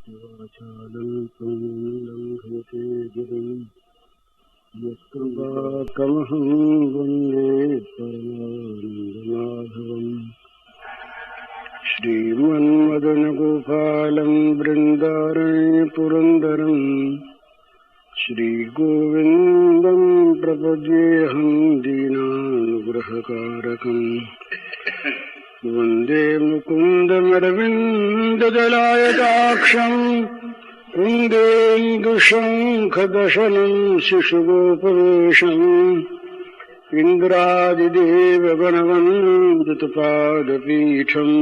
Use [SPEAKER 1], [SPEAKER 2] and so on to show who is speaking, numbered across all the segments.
[SPEAKER 1] वाचालंकं लङ्घयते गिरिं यत्कृपाकमहं वन्दे परमानन्दमाधवम्। श्रीमन्मदनगोपालं बृन्दारण्यपुरन्दरं श्रीगोविन्दं प्रपद्येऽहं दीनानुग्रहकारकम्। वन्दे मुकुन्दमरविन्ददलायताक्षं कुन्देन्दुशङ्खदशनं शिशुगोपवेशम् इन्द्रादिदेवगणवन्दितपादपीठम्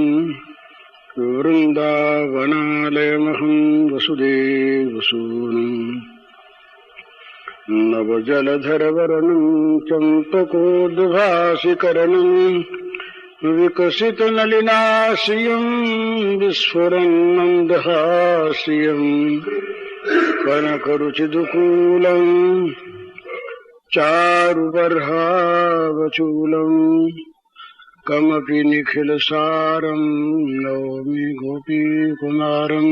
[SPEAKER 1] वृन्दावनालयमहं वसुदेवसूनुम्। नवजलधरवरनं चम्पकोद्भासिकरणम् विकसितनलिनाश्रियं विस्फुरन्मन्दहास्यं कनकरुचिदुकूलं चारुबर्हावचूलं कमपि निखिलसारं नौमि गोपीकुमारं।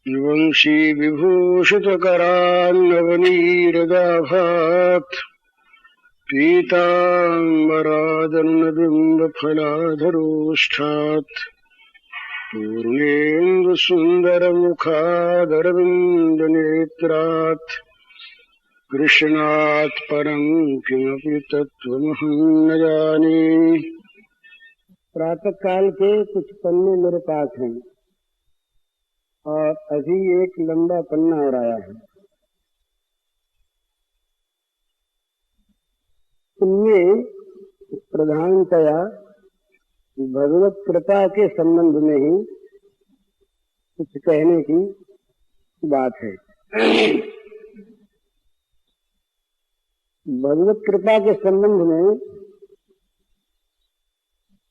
[SPEAKER 1] वंशीविभूषितकरान्नवनीरदाभात् पीताम्बरादर्णबिम्बफलाधरोष्ठात् पूर्णेन्दुसुन्दरमुखादरविन्दनेत्रात् कृष्णात् परं किमपि तत्त्वमहं न जाने।
[SPEAKER 2] प्रातः काल के कुछ पन्ने मेरे पास हैं और अभी एक लंबा पन्ना और आया है। इनमें प्रधानतया भगवत कृपा के संबंध में ही कुछ कहने की बात है। भगवत कृपा के संबंध में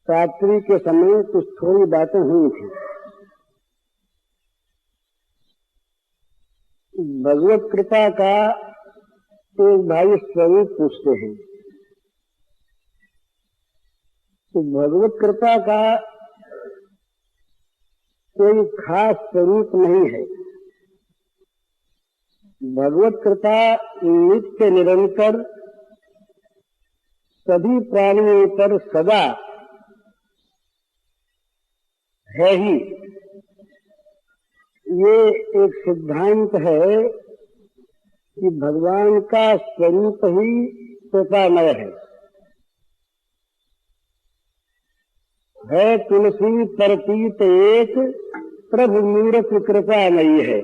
[SPEAKER 2] रात्रि के समय कुछ थोड़ी बातें हुई थी। भगवत कृपा का एक भाई स्वरूप पूछते हैं। तो भगवत कृपा का कोई खास स्वरूप नहीं है। भगवत कृपा नित्य निरंतर सभी प्राणियों पर सदा है ही। ये एक सिद्धांत है कि भगवान का स्वरूप ही कृपामय है तुलसी परतीत एक प्रभु मूरत कृपामयी है।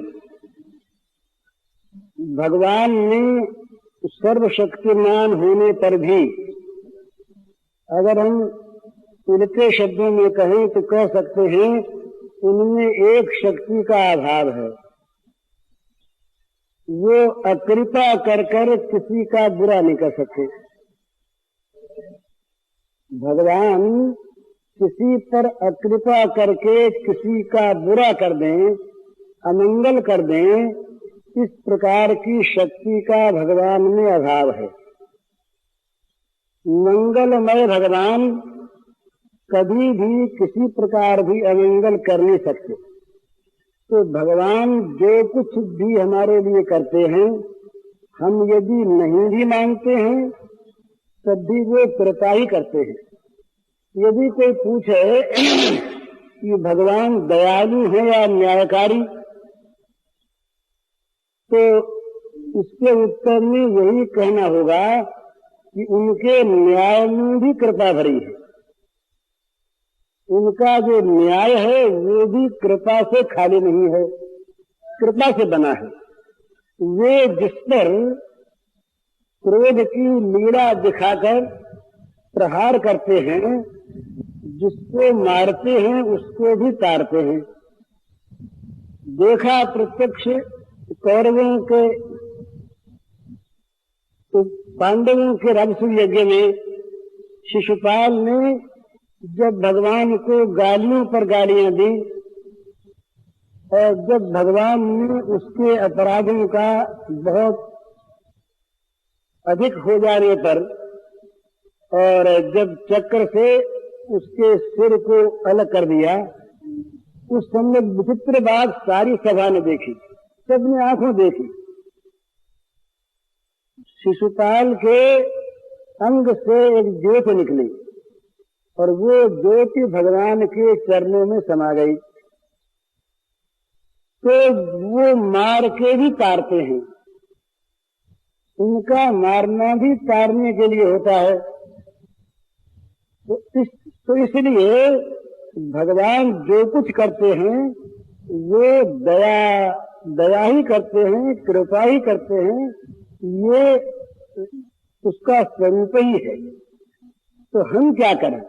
[SPEAKER 2] भगवान ने सर्वशक्तिमान होने पर भी अगर हम उनके शब्दों में कहें तो कह सकते हैं उनमें एक शक्ति का अभाव है। वो अकृपा कर कर किसी का बुरा नहीं कर सकते। भगवान किसी पर अकृपा करके किसी का बुरा कर दें, अमंगल कर दें, इस प्रकार की शक्ति का भगवान में अभाव है। मंगलमय भगवान कभी भी किसी प्रकार भी अमंगल कर नहीं सकते। तो भगवान जो कुछ भी हमारे लिए करते हैं, हम यदि नहीं भी मानते हैं तब भी वो कृपा ही करते हैं। यदि कोई पूछे कि भगवान दयालु है या न्यायकारी, तो इसके उत्तर में यही कहना होगा कि उनके न्याय में भी कृपा भरी है। उनका जो न्याय है वो भी कृपा से खाली नहीं है, कृपा से बना है। वे जिस पर क्रोध की लीला दिखाकर प्रहार करते हैं, जिसको मारते हैं उसको भी तारते हैं। देखा प्रत्यक्ष कौरवों के पांडवों के राजसूय यज्ञ में शिशुपाल ने जब भगवान को गालियों पर गालियां दी और जब भगवान ने उसके अपराधों का बहुत अधिक हो जाने पर और जब चक्र से उसके सिर को अलग कर दिया, उस समय विचित्र बात सारी सभा ने देखी, सबने आंखों देखी। शिशुपाल के अंग से एक ज्योति निकली और वो ज्योति भगवान के चरणों में समा गई। तो वो मार के भी तारते हैं, उनका मारना भी तारने के लिए होता है। तो इसलिए भगवान जो कुछ करते हैं वो दया ही करते हैं, कृपा ही करते हैं, ये उसका स्वरूप ही है। तो हम क्या करें?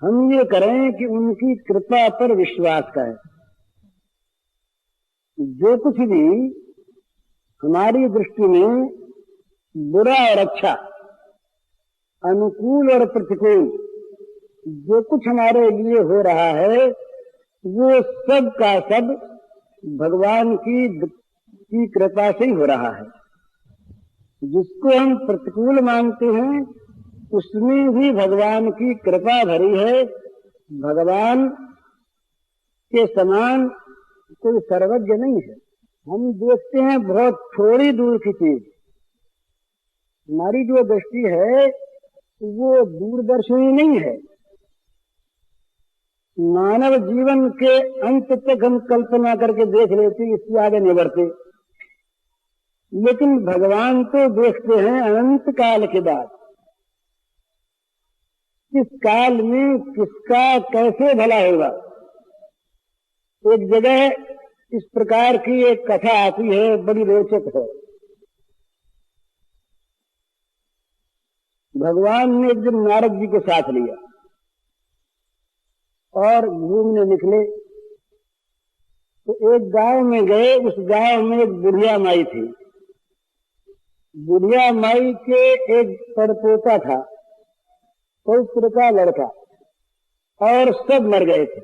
[SPEAKER 2] हम ये करें कि उनकी कृपा पर विश्वास करें। जो कुछ भी हमारी दृष्टि में बुरा और अच्छा, अनुकूल और प्रतिकूल जो कुछ हमारे लिए हो रहा है, वो सब का सब भगवान की कृपा से ही हो रहा है। जिसको हम प्रतिकूल मानते हैं उसमें भी भगवान की कृपा भरी है। भगवान के समान कोई सर्वज्ञ नहीं है। हम देखते हैं बहुत थोड़ी दूर की चीज, हमारी जो दृष्टि है वो दूरदर्शी नहीं है। मानव जीवन के अंत तक हम कल्पना करके देख लेते, इससे आगे नहीं बढ़ते। लेकिन भगवान तो देखते हैं अनंत काल के बाद, किस काल में किसका कैसे भला होगा। एक जगह इस प्रकार की एक कथा आती है, बड़ी रोचक है। भगवान ने एक दिन नारद जी को साथ लिया और घूमने निकले। तो एक गांव में गए, उस गांव में एक बुढ़िया माई थी। बुढ़िया माई के एक परपोता था, पौत्र का लड़का, और सब मर गए थे।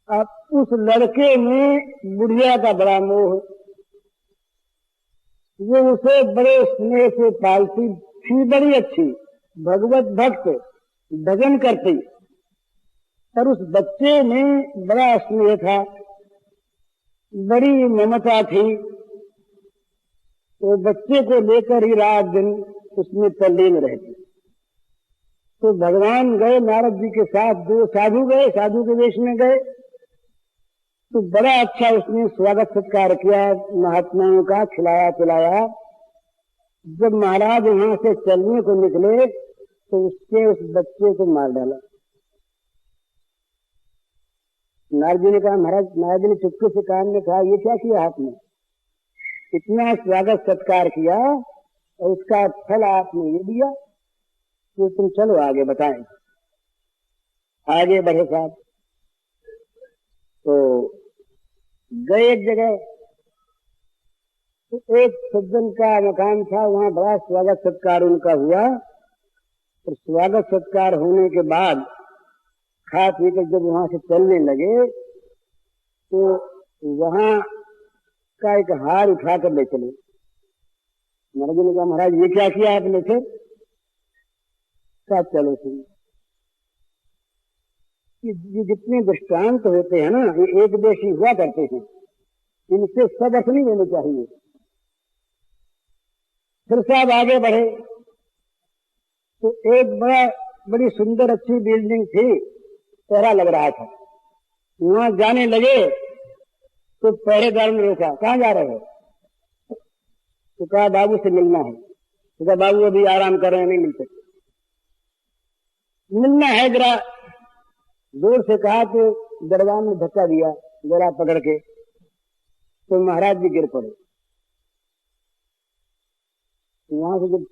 [SPEAKER 2] अब उस लड़के में बुढ़िया का बड़ा मोह, वो उसे बड़े स्नेह से पालती थी, बड़ी अच्छी भगवत भक्त, भजन करती। पर उस बच्चे में बड़ा स्नेह था, बड़ी ममता थी। वो बच्चे को लेकर ही रात दिन उसमें तल्लीन रहती। तो भगवान गए नारद जी के साथ, दो साधु गए, साधु के वेश में गए। तो बड़ा अच्छा उसने स्वागत सत्कार किया, महात्माओं का खिलाया पिलाया। जब महाराज वहां से चलने को निकले तो उस बच्चे को मार डाला। नारद जी ने कहा, महाराज, नारद जी ने चुपके से कान में कहा, ये क्या किया आपने? इतना स्वागत सत्कार किया और उसका फल आपने ये दिया? तो तुम चलो आगे बताएं। आगे बढ़े साहब। तो गए एक जगह, तो एक सज्जन का मकान था, वहां बड़ा स्वागत सत्कार उनका हुआ। और स्वागत सत्कार होने के बाद खा पी कर जब वहां से चलने लगे तो वहां का एक हार उठाकर ले चले। महाराज ने कहा, महाराज ये क्या किया आपने? फिर कहा, चलो सुनिए। ये जितने दृष्टांत होते हैं ना, ये एक देशी हुआ करते हैं, इनसे सब अर्थ नहीं लेने चाहिए। फिर साहब आगे बढ़े तो एक बड़ी सुंदर अच्छी बिल्डिंग थी, पहरा लग रहा था। वहां जाने लगे तो पहरेदार ने रोका, कहाँ जा रहे हो? तो कहा, बाबू से मिलना है। तो कहा, बाबू अभी आराम कर रहे हैं, नहीं मिल सकते। मिलना है जरा, जोर से कहा तो दरबान ने धक्का दिया गला पकड़ के, तो महाराज जी गिर पड़े। वहां से जब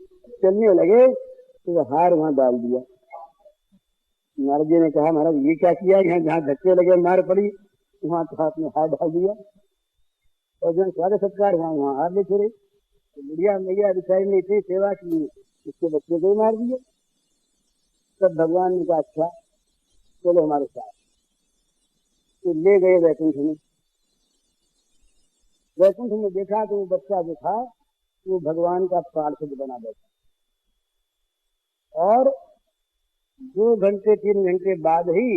[SPEAKER 2] चलने लगे तो हार वहां डाल दिया। नारद जी ने कहा, महाराज ये क्या किया? यहाँ जहाँ धक्के लगे मार पड़ी, वहां तो आपने हार डाल दिया। और जहाँ स्वागत सत्कार हुआ वहां हार ले फिरे। तो बुढ़िया मैया बिचारी ने इतनी सेवा की, उसके बच्चे को मार दिए। तब भगवान ने कहा, अच्छा चलो हमारे साथ। तो ले गए वैकुंठ में। वैकुंठ में देखा तो वो बच्चा जो था वो भगवान का पार्षद बना बैठा। और 2 घंटे 3 घंटे बाद ही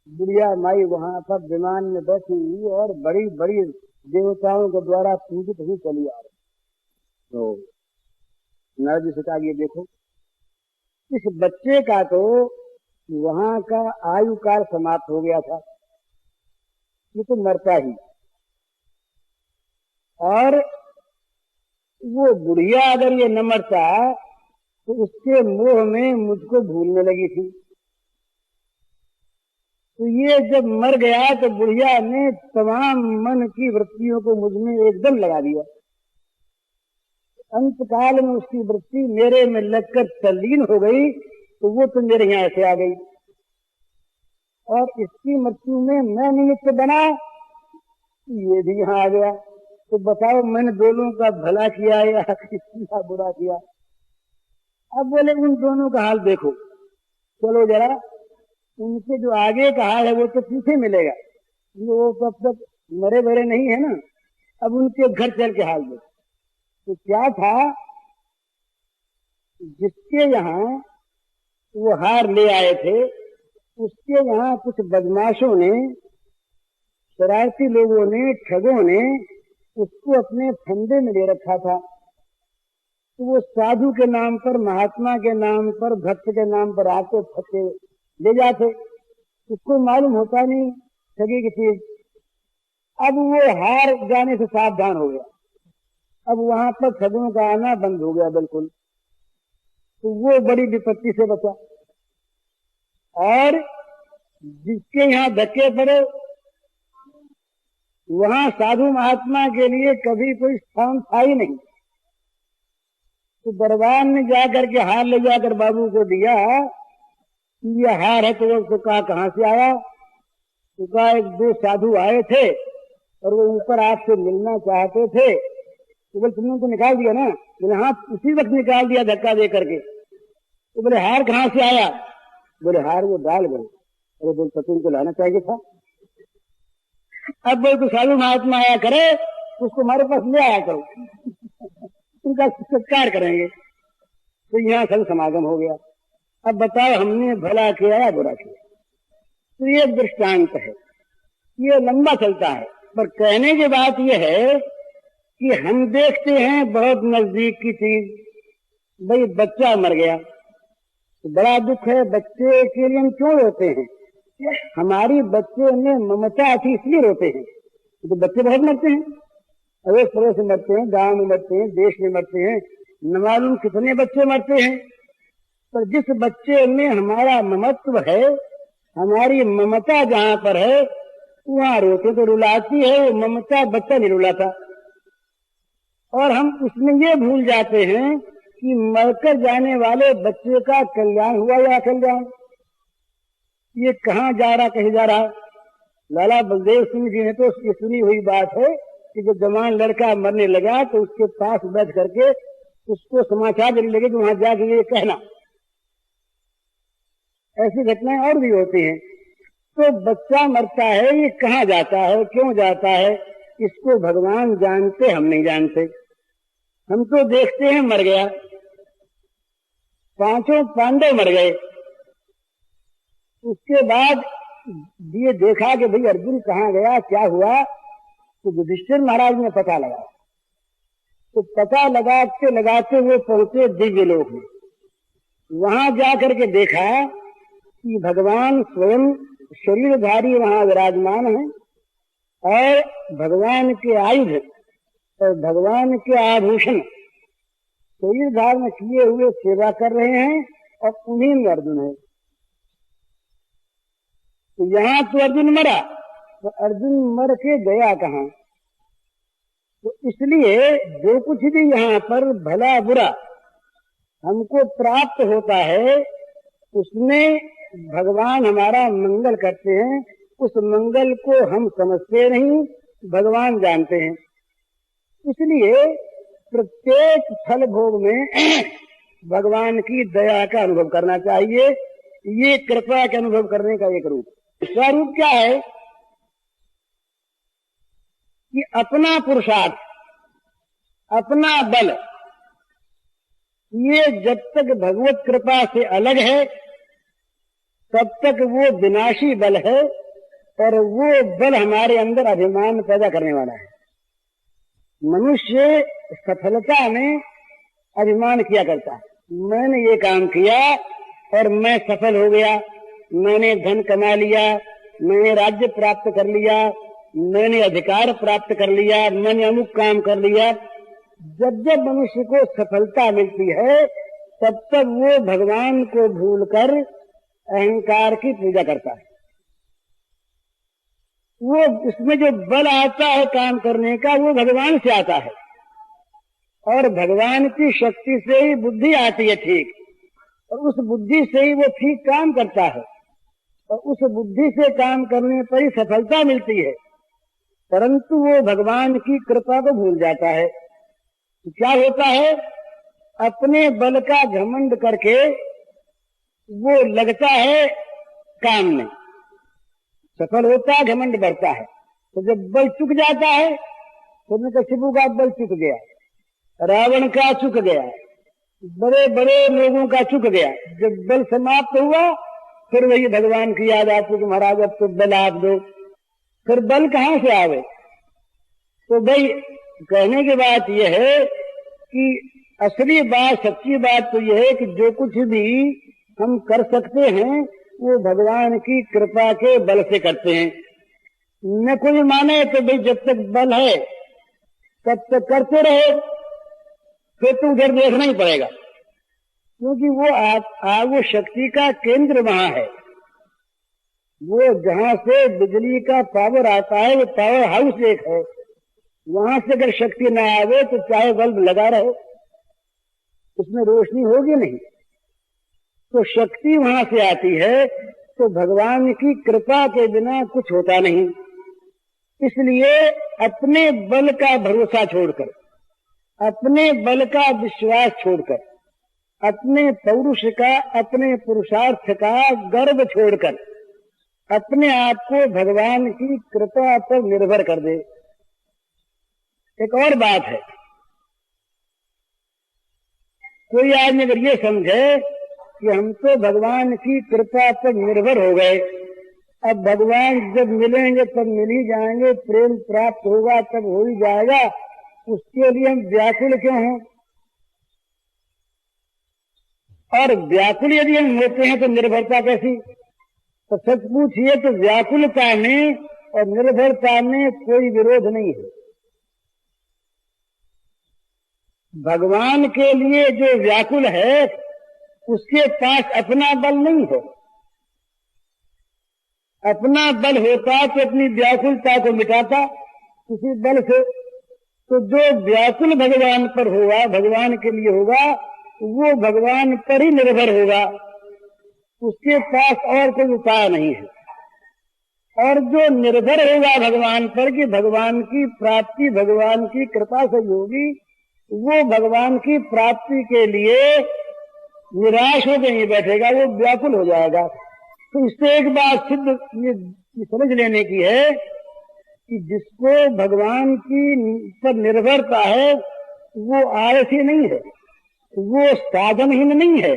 [SPEAKER 2] बुढ़िया माई वहां पर विमान में बैठी हुई और बड़ी बड़ी देवताओं के द्वारा पूजित ही चली आ रही। तो नारद जी से कहा, ये देखो इस बच्चे का तो वहां का आयु काल समाप्त हो गया था, ये तो मरता ही, और वो बुढ़िया अगर ये न मरता तो उसके मोह में मुझको भूलने लगी थी। तो ये जब मर गया तो बुढ़िया ने तमाम मन की वृत्तियों को मुझ में एकदम लगा दिया। अंत काल में उसकी वृत्ति मेरे में लगकर तल्लीन हो गई, तो वो तो मेरे यहाँ से आ गई, और इसकी मृत्यु में मैं निमित्त बना, ये भी यहाँ आ गया। तो बताओ मैंने दोनों का भला किया या किसी का बुरा किया? अब बोले उन दोनों का हाल देखो, चलो जरा उनके जो आगे का हाल है वो तो पीछे मिलेगा, वो तब तक मरे भरे नहीं है ना। अब उनके घर चल के हाल देखो। तो क्या था, जिसके यहाँ वो हार ले आए थे उसके यहाँ कुछ बदमाशों ने, शरारती लोगों ने, ठगों ने उसको अपने फंदे में ले रखा था। तो वो साधु के नाम पर, महात्मा के नाम पर, भक्त के नाम पर आते फटे ले जाते, उसको मालूम होता नहीं ठगी की चीज। अब वो हार जाने से सावधान हो गया, अब वहां पर ठगों का आना बंद हो गया बिल्कुल। तो वो बड़ी विपत्ति से बचा। और जिसके यहाँ धक्के पड़े वहां साधु महात्मा के लिए कभी कोई स्थान था ही नहीं। तो दरबार ने जाकर के हार ले जाकर बाबू को दिया, ये हार है। तो कहा कहाँ से आया? तो कहा 1-2 साधु आए थे और वो ऊपर आपसे मिलना चाहते थे। तो बोले तुमने तो निकाल दिया ना? बोले हाँ, उसी वक्त निकाल दिया धक्का दे करके। तो बोले हार कहाँ से आया? बोले हार वो डाल गए। अरे बोले तो तुमको लाना चाहिए था। अब बोले तो साधु महात्मा आया करे तो उसको हमारे पास ले आया करो, उनका सत्कार करेंगे। तो यहाँ सब समागम हो गया। अब बताओ हमने भला किया या बुरा किया? तो ये दृष्टांत है, ये लंबा चलता है, पर कहने की बात यह है कि हम देखते हैं बहुत नजदीक की चीज, भाई बच्चा मर गया तो बड़ा दुख है। बच्चे के लिए हम क्यों रोते हैं? हमारी बच्चे में ममता थी इसलिए रोते हैं। तो बच्चे बहुत मरते हैं, अड़ोस पड़ोस में मरते हैं, गांव में मरते हैं, देश में मरते हैं, न मालूम कितने बच्चे मरते हैं। पर जिस बच्चे में हमारा ममत्व है, हमारी ममता जहाँ पर है वहाँ रोते तो रुलाती है, वो ममता बच्चा नहीं रुलाता। और हम उसमें ये भूल जाते हैं कि मरकर जाने वाले बच्चे का कल्याण हुआ या अकल्याण, ये कहाँ जा रहा कहीं जा रहा। लाला बलदेव सिंह जी ने तो ये सुनी हुई बात है कि जब जवान लड़का मरने लगा तो उसके पास बैठ करके उसको समाचार देने लगे कि वहां जाके ये कहना। ऐसी घटनाएं और भी होती हैं। तो बच्चा मरता है, ये कहाँ जाता है, क्यों जाता है, इसको भगवान जानते, हम नहीं जानते। हम तो देखते हैं मर गया। 5 पांडव मर गए, उसके बाद ये देखा कि भाई अर्जुन कहाँ गया, क्या हुआ। तो युधिष्ठिर महाराज ने पता लगाया। तो पता लगाते लगाते वो पहुंचे दिव्य लोक में। वहां जाकर के देखा कि भगवान स्वयं शरीरधारी वहां विराजमान है और भगवान के आयुध और भगवान के आभूषण शरीर धारण किए हुए सेवा कर रहे हैं, और उन्हीं में अर्जुन है। तो यहाँ तो अर्जुन मरा, तो अर्जुन मर के गया कहाँ? तो इसलिए जो कुछ भी यहाँ पर भला बुरा हमको प्राप्त होता है उसमें भगवान हमारा मंगल करते हैं। उस मंगल को हम समझते नहीं, भगवान जानते हैं। इसलिए प्रत्येक फल भोग में भगवान की दया का अनुभव करना चाहिए। ये कृपा के अनुभव करने का एक रूप। स्वरूप क्या है कि अपना पुरुषार्थ, अपना बल, ये जब तक भगवत कृपा से अलग है तब तक वो विनाशी बल है और वो बल हमारे अंदर अभिमान पैदा करने वाला है। मनुष्य सफलता में अभिमान किया करता है, मैंने ये काम किया और मैं सफल हो गया, मैंने धन कमा लिया, मैंने राज्य प्राप्त कर लिया, मैंने अधिकार प्राप्त कर लिया, मैंने अमुक काम कर लिया। जब जब मनुष्य को सफलता मिलती है तब तक वो भगवान को भूलकर अहंकार की पूजा करता है। वो उसमें जो बल आता है काम करने का वो भगवान से आता है और भगवान की शक्ति से ही बुद्धि आती है ठीक, और उस बुद्धि से ही वो ठीक काम करता है और उस बुद्धि से काम करने पर ही सफलता मिलती है। परंतु वो भगवान की कृपा को भूल जाता है। तो क्या होता है, अपने बल का घमंड करके वो लगता है काम में, सफल होता है, घमंड बढ़ता है। तो जब बल चुक जाता है तो कश्यप का बल चुक गया, रावण का चुक गया, बड़े बड़े लोगों का चुक गया। जब बल समाप्त हुआ फिर वही भगवान की याद आती कि महाराज अब तो बल आप दो। फिर बल कहाँ से आवे? तो भाई कहने की बात यह है कि असली बात, सच्ची बात तो यह है कि जो कुछ भी हम कर सकते हैं वो भगवान की कृपा के बल से करते हैं। न कोई माने तो भाई जब तक बल है तब तक करते रहे, फिर तो उधर देखना ही पड़ेगा, क्योंकि वो शक्ति का केंद्र वहां है। वो जहां से बिजली का पावर आता है वो पावर हाउस एक है, वहां से अगर शक्ति न आवे तो चाहे बल्ब लगा रहे उसमें रोशनी होगी नहीं। तो शक्ति वहां से आती है, तो भगवान की कृपा के बिना कुछ होता नहीं। इसलिए अपने बल का भरोसा छोड़कर, अपने बल का विश्वास छोड़कर, अपने पौरुष का, अपने पुरुषार्थ का गर्व छोड़कर अपने आप को भगवान की कृपा पर निर्भर कर दे। एक और बात है, कोई आदमी अगर ये समझे कि हम तो भगवान की कृपा पर निर्भर हो गए, अब भगवान जब मिलेंगे तब मिल ही जाएंगे, प्रेम प्राप्त होगा तब हो ही जाएगा, उसके लिए हम व्याकुल क्यों हैं? और व्याकुल यदि हम होते हैं तो निर्भरता कैसी? तो सच पूछिए तो व्याकुलता में और निर्भरता में कोई विरोध नहीं है। भगवान के लिए जो व्याकुल है उसके पास अपना बल नहीं है। अपना बल होता तो अपनी व्याकुलता को मिटाता किसी बल से। तो जो व्याकुल भगवान पर होगा, भगवान के लिए होगा, वो भगवान पर ही निर्भर होगा, उसके पास और कोई उपाय नहीं है। और जो निर्भर होगा भगवान पर कि भगवान की प्राप्ति भगवान की कृपा से होगी, वो भगवान की प्राप्ति के लिए निराश होकर नहीं बैठेगा, वो व्याकुल हो जाएगा। तो इससे एक बात सिद्ध ये समझ लेने की है कि जिसको भगवान की पर निर्भरता है वो आलसी नहीं है, वो साधनहीन नहीं है,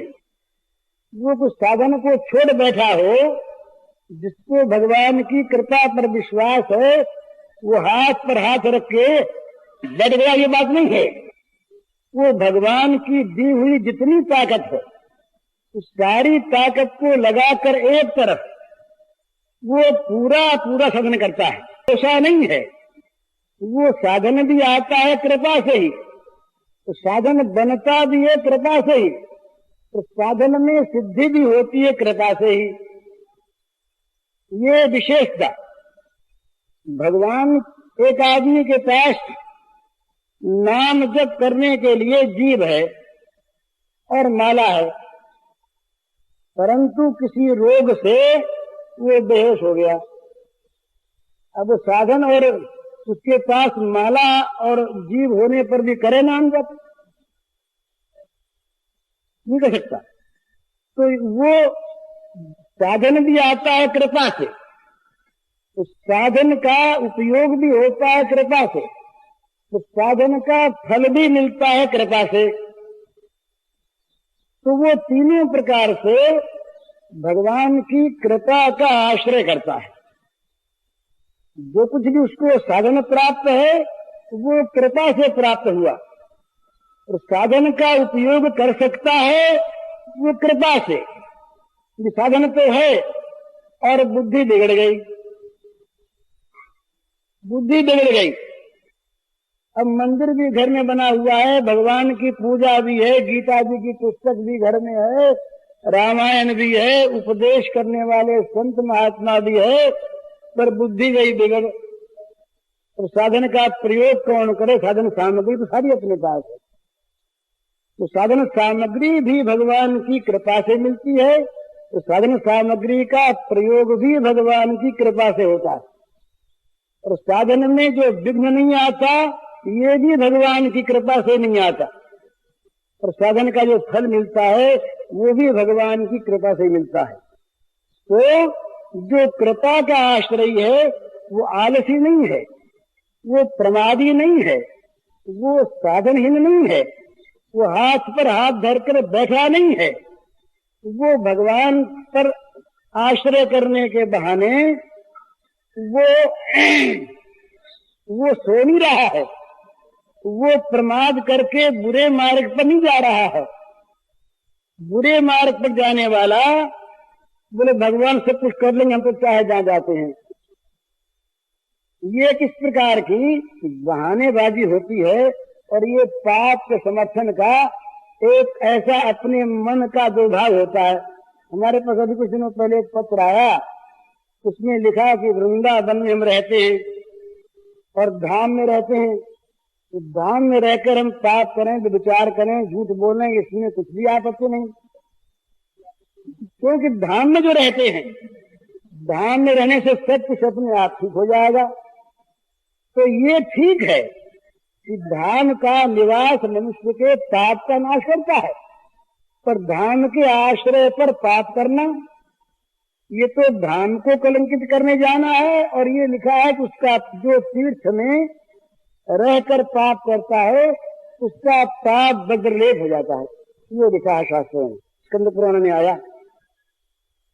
[SPEAKER 2] वो कुछ साधन को छोड़ बैठा हो। जिसको भगवान की कृपा पर विश्वास है वो हाथ पर हाथ रख के बैठ गया, ये बात नहीं है। वो भगवान की दी हुई जितनी ताकत है उस सारी ताकत को लगाकर एक तरफ वो पूरा साधन करता है, ऐसा नहीं है। वो साधन भी आता है कृपा से ही, तो साधन बनता भी है कृपा से ही, तो साधन में सिद्धि भी होती है कृपा से ही। ये विशेषता भगवान, एक आदमी के पास नाम जप करने के लिए जीभ है और माला है, परंतु किसी रोग से वो बेहोश हो गया। अब साधन और उसके पास माला और जीभ होने पर भी करे नाम जप, नहीं कर सकता। तो वो साधन भी आता है कृपा से, उस साधन का उपयोग भी होता है कृपा से, तो साधन का फल भी मिलता है कृपा से। तो वो तीनों प्रकार से भगवान की कृपा का आश्रय करता है। जो कुछ भी उसको साधन प्राप्त है वो कृपा से प्राप्त हुआ, और साधन का उपयोग कर सकता है वो कृपा से। साधन तो है और बुद्धि बिगड़ गई, बुद्धि बिगड़ गई। अब मंदिर भी घर में बना हुआ है, भगवान की पूजा भी है, गीता जी की पुस्तक भी घर में है, रामायण भी है, उपदेश करने वाले संत महात्मा भी है, पर बुद्धि गई बिगड़। तो साधन का प्रयोग कौन करे? साधन सामग्री तो सारी अपने पास है। तो साधन सामग्री भी भगवान की कृपा से मिलती है, तो साधन सामग्री का प्रयोग भी भगवान की कृपा से होता है। और साधन में जो विघ्न नहीं आता ये भी भगवान की कृपा से नहीं आता, और साधन का जो फल मिलता है वो भी भगवान की कृपा से मिलता है। तो जो कृपा का आश्रय है वो आलसी नहीं है, वो प्रमादी नहीं है, वो साधनहीन नहीं है, वो हाथ पर हाथ धरकर बैठा नहीं है, वो भगवान पर आश्रय करने के बहाने वो सो नहीं रहा है, वो प्रमाद करके बुरे मार्ग पर नहीं जा रहा है। बुरे मार्ग पर जाने वाला बोले भगवान सब कुछ कर लेंगे, हम तो चाहे जहां जाते हैं। ये किस प्रकार की बहानेबाजी होती है, और ये पाप के समर्थन का एक ऐसा अपने मन का दुर्भाव होता है। हमारे पास अभी कुछ दिनों पहले एक पत्र आया, उसमें लिखा कि वृंदावन में हम रहते हैं और धाम में रहते हैं, तो धाम में रहकर हम पाप करें, विचार करें, झूठ बोलें, इसमें कुछ भी आपत्ति नहीं, क्योंकि धाम में जो रहते हैं, धाम में रहने से सब कुछ अपने आप ठीक हो जाएगा। तो ये ठीक है कि धाम का निवास मनुष्य के पाप का नाश करता है, पर धाम के आश्रय पर पाप करना ये तो धाम को कलंकित करने जाना है। और ये लिखा है कि उसका जो तीर्थ में रहकर पाप करता है उसका पाप वज्रलेप हो जाता है, ये लिखा है शास्त्रों में, स्कंद पुराण में आया।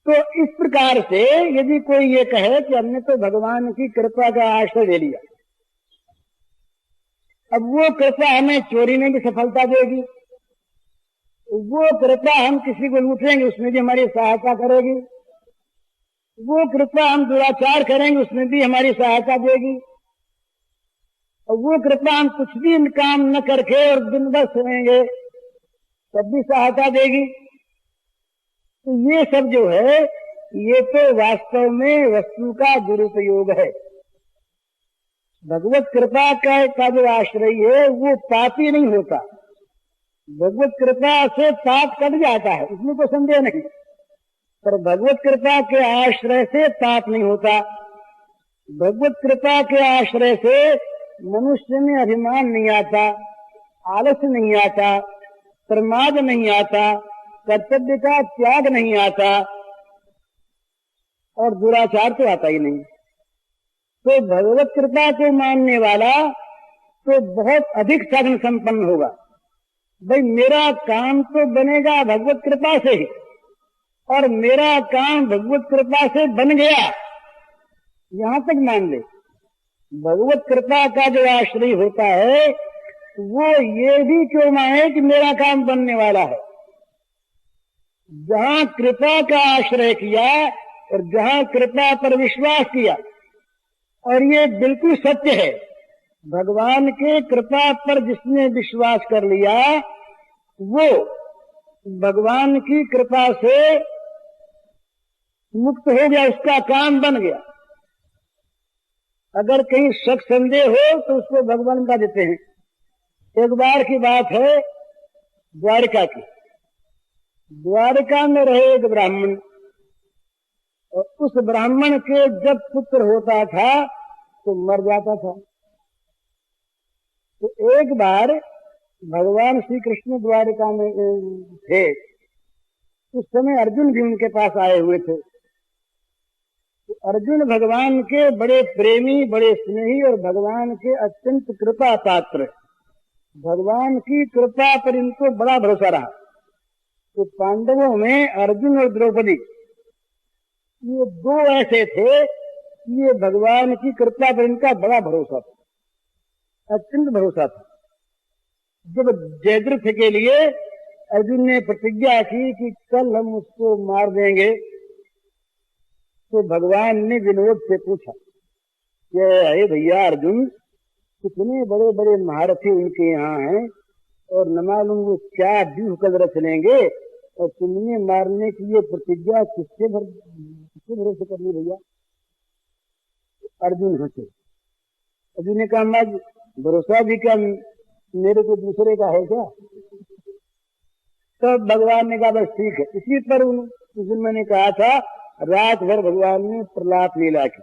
[SPEAKER 2] तो इस प्रकार से यदि कोई ये कहे कि हमने तो भगवान की कृपा का आश्रय ले लिया, अब वो कृपा हमें चोरी में भी सफलता देगी, वो कृपा हम किसी को लूटेंगे उसमें भी हमारी सहायता करेगी, वो कृपा हम दुराचार करेंगे उसमें भी हमारी सहायता देगी, और वो कृपा हम कुछ भी काम न करके और दिन भर सोएंगे तब भी सहायता देगी। तो ये सब जो है ये तो वास्तव में वस्तु का दुरुपयोग है। भगवत कृपा का जो आश्रय है वो पापी नहीं होता, भगवत कृपा से पाप कट जाता है, इसमें कोई संदेह नहीं, पर भगवत कृपा के आश्रय से पाप नहीं होता। भगवत कृपा के आश्रय से मनुष्य में अभिमान नहीं आता, आलस्य नहीं आता, प्रमाद नहीं आता, कर्तव्य का त्याग नहीं आता, और दुराचार तो आता ही नहीं। तो भगवत कृपा को मानने वाला तो बहुत अधिक साधन संपन्न होगा। भाई मेरा काम तो बनेगा भगवत कृपा से ही, और मेरा काम भगवत कृपा से बन गया, यहां तक मान ले। भगवत कृपा का जो आश्रय होता है वो ये भी क्यों माने कि मेरा काम बनने वाला है। जहां कृपा का आश्रय किया और जहां कृपा पर विश्वास किया, और ये बिल्कुल सत्य है, भगवान के कृपा पर जिसने विश्वास कर लिया वो भगवान की कृपा से मुक्त हो गया, उसका काम बन गया। अगर कहीं शक संदेह हो तो उसको भगवान बता देते हैं। एक बार की बात है द्वारिका की। द्वारिका में रहे एक ब्राह्मण, और उस ब्राह्मण के जब पुत्र होता था तो मर जाता था। तो एक बार भगवान श्री कृष्ण द्वारिका में थे, उस समय अर्जुन भी उनके पास आए हुए थे। तो अर्जुन भगवान के बड़े प्रेमी, बड़े स्नेही और भगवान के अत्यंत कृपा पात्र, भगवान की कृपा पर इनको बड़ा भरोसा रहा। तो पांडवों में अर्जुन और द्रौपदी ये दो ऐसे थे, ये भगवान की कृपा पर इनका बड़ा भरोसा था, अत्यंत भरोसा था। जब जयद्रथ के लिए अर्जुन ने प्रतिज्ञा की कि कल हम उसको मार देंगे, तो भगवान ने विनोद से पूछा कि अरे भैया अर्जुन, कितने बड़े बड़े महारथी उनके यहाँ हैं और न मालूम वो क्या व्यूह कल रच लेंगे, और तुमने मारने की ये प्रतिज्ञा किसके भरोसे कर ली भैया? अर्जुन हंसे। अर्जुन ने कहा मैं भरोसा भी क्या मेरे को दूसरे का है क्या? तब तो भगवान ने कहा बस ठीक है। इसी पर उस दिन मैंने कहा था रात भर भगवान ने प्रलाप लीला की।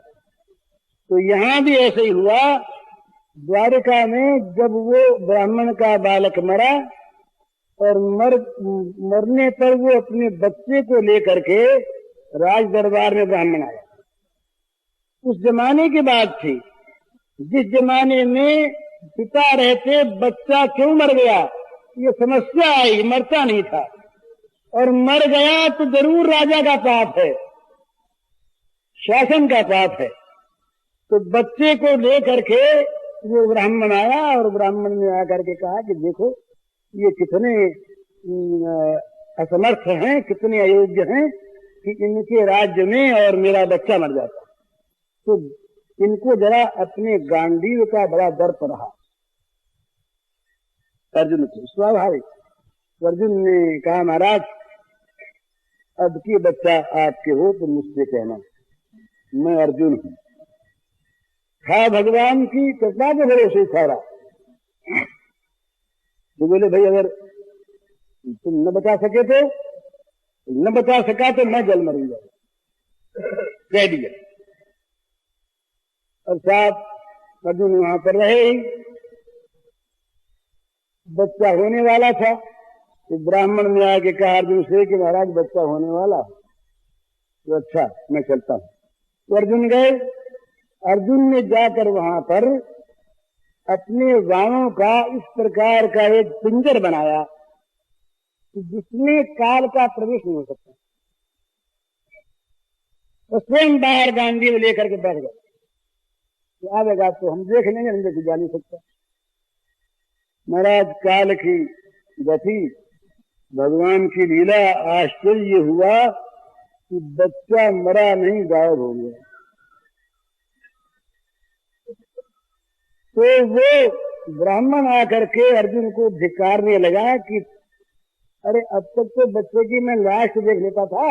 [SPEAKER 2] तो यहाँ भी ऐसे ही हुआ। द्वारिका में जब वो ब्राह्मण का बालक मरा और मरने पर वो अपने बच्चे को लेकर के राज दरबार में ब्राह्मण आया। उस जमाने की बात थी जिस जमाने में पिता रहते बच्चा क्यों मर गया ये समस्या आई, मरता नहीं था, और मर गया तो जरूर राजा का पाप है, शासन का पाप है। तो बच्चे को लेकर के वो ब्राह्मण आया और ब्राह्मण ने आकर के कहा कि देखो ये कितने असमर्थ हैं, कितने अयोग्य हैं कि इनके राज्य में और मेरा बच्चा मर जाता। तो इनको जरा अपने गांडीव का बड़ा दर्प रहा अर्जुन को, स्वाभाविक। अर्जुन ने कहा महाराज अब की बच्चा आपके हो तो मुझसे कहना, मैं अर्जुन हूं। था भगवान की कृपा के भरोसे सारा। तो बोले भाई अगर तुम न बता सके तो न बता सका तो मैं जल मरूंगा, कह दिया। और साहब अर्जुन वहां पर रहे ही, बच्चा होने वाला था। तो ब्राह्मण ने आके कहा अर्जुन से कि महाराज बच्चा होने वाला। तो अच्छा मैं चलता हूं। तो अर्जुन गए। अर्जुन ने जाकर वहां पर अपने गांवों का इस प्रकार का एक पिंजर बनाया जिसमें काल का प्रवेश नहीं हो सकता। तो स्वयं बाहर गांधी लेकर के बैठ गए, आवेगा तो हम देख लेंगे, हम देख जा नहीं सकता। महाराज काल की गति, भगवान की लीला, आश्चर्य हुआ कि बच्चा मरा नहीं, गायब हो गया। तो वो ब्राह्मण आकर के अर्जुन को धिक्कारने लगा कि अरे अब तक तो बच्चे की मैं लाश देख लेता था,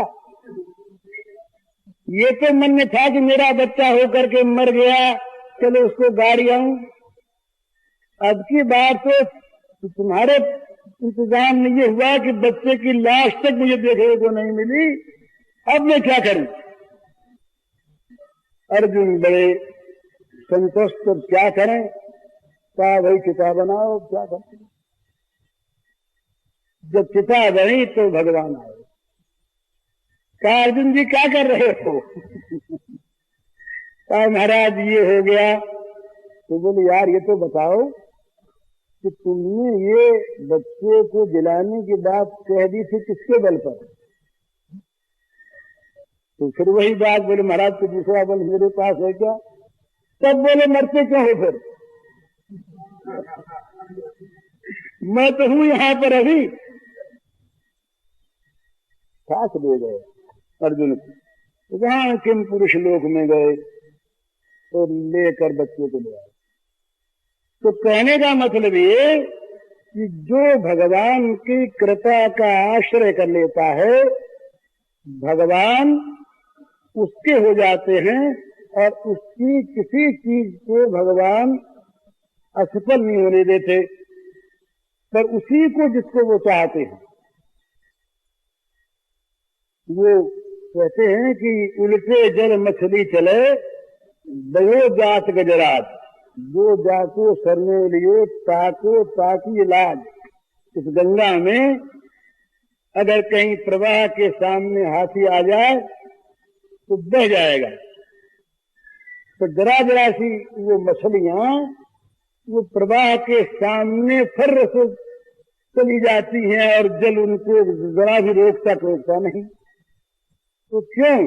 [SPEAKER 2] ये तो मन में था कि मेरा बच्चा होकर के मर गया, चलो उसको गाड़ी आऊं। अब की बात तो तुम्हारे इंतजाम में ये हुआ कि बच्चे की लाश तक मुझे देखने को नहीं मिली, अब मैं क्या करूं? अर्जुन बड़े संतुष्ट, क्या करें? कहा भाई चिता बनाओ, क्या करें? जब चिता बनी तो भगवान आए। कहा अर्जुन जी क्या कर रहे हो? कहा महाराज ये हो गया। तो बोले यार ये तो बताओ कि तुमने ये बच्चे को दिलाने की बात कह दी थी किसके बल पर? तो फिर वही बात, बोले महाराज तो दूसरा बल मेरे पास है क्या? तब बोले मरते क्यों हो फिर? मैं तो हूं यहां पर अभी। साथ ले गए अर्जुन को, वहां किम पुरुष लोक में गए तो लेकर बच्चे को ले आए। तो कहने का मतलब ये कि जो भगवान की कृपा का आश्रय कर लेता है, भगवान उसके हो जाते हैं और उसकी किसी चीज को भगवान असफल नहीं होने देते, पर उसी को जिसको वो चाहते हैं। वो कहते हैं कि उल्टे जल मछली चले, दयो जात गजराज, जो जाको सरने लियो ताको ताकी लाज। इस गंगा में अगर कहीं प्रवाह के सामने हाथी आ जाए तो बह जाएगा। तो जरा जरा सी वो मछलियां वो प्रवाह के सामने फर्र से चली जाती हैं और जल उनको जरा भी रोकता नहीं। तो क्यों?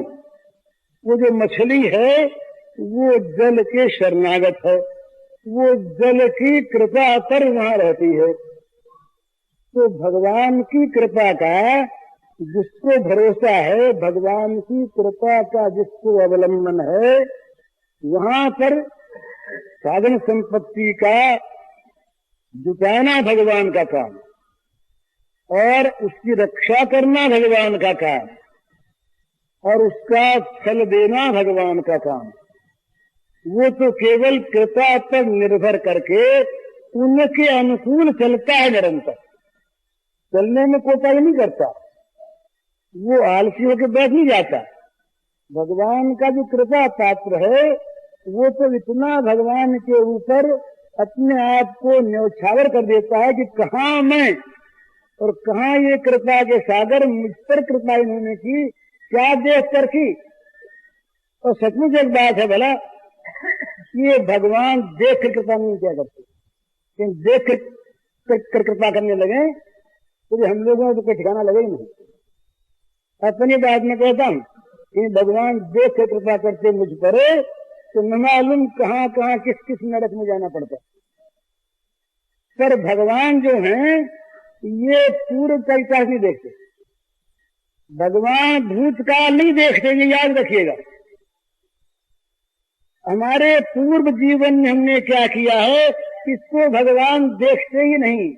[SPEAKER 2] वो जो मछली है वो जल के शरणागत है, वो जल की कृपा पर वहां रहती है। तो भगवान की कृपा का जिसको भरोसा है, भगवान की कृपा का जिसको अवलंबन है, वहां पर साधन संपत्ति का जुटाना भगवान का काम और उसकी रक्षा करना भगवान का काम और उसका फल देना भगवान का काम। वो तो केवल कृपा पर निर्भर करके उनके अनुकूल चलता है, निरंतर चलने में कोताही नहीं करता, वो आलसी होकर बैठ नहीं जाता। भगवान का जो कृपा पात्र है वो तो इतना भगवान के ऊपर अपने आप को न्यौछावर कर देता है कि कहाँ मैं और कहाँ ये कृपा के सागर, मुझ पर कृपा इन्होंने की, क्या देख कर की। और सचमुच एक बात है भला, ये भगवान देख कर कृपा नहीं क्या करते, लेकिन देख कर कृपा करने लगे तो हम लोगों को कोई ठिकाना लगे ही नहीं। अपनी बात में कहता हूँ कि भगवान देख कर कृपा करते मुझ पर तो न मालूम कहाँ कहाँ किस किस नरक में जाना पड़ता। पर भगवान जो हैं ये पूर्व का इतिहास नहीं देखते, भगवान भूतकाल नहीं देखते, ये याद रखिएगा। हमारे पूर्व जीवन में हमने क्या किया है इसको भगवान देखते ही नहीं।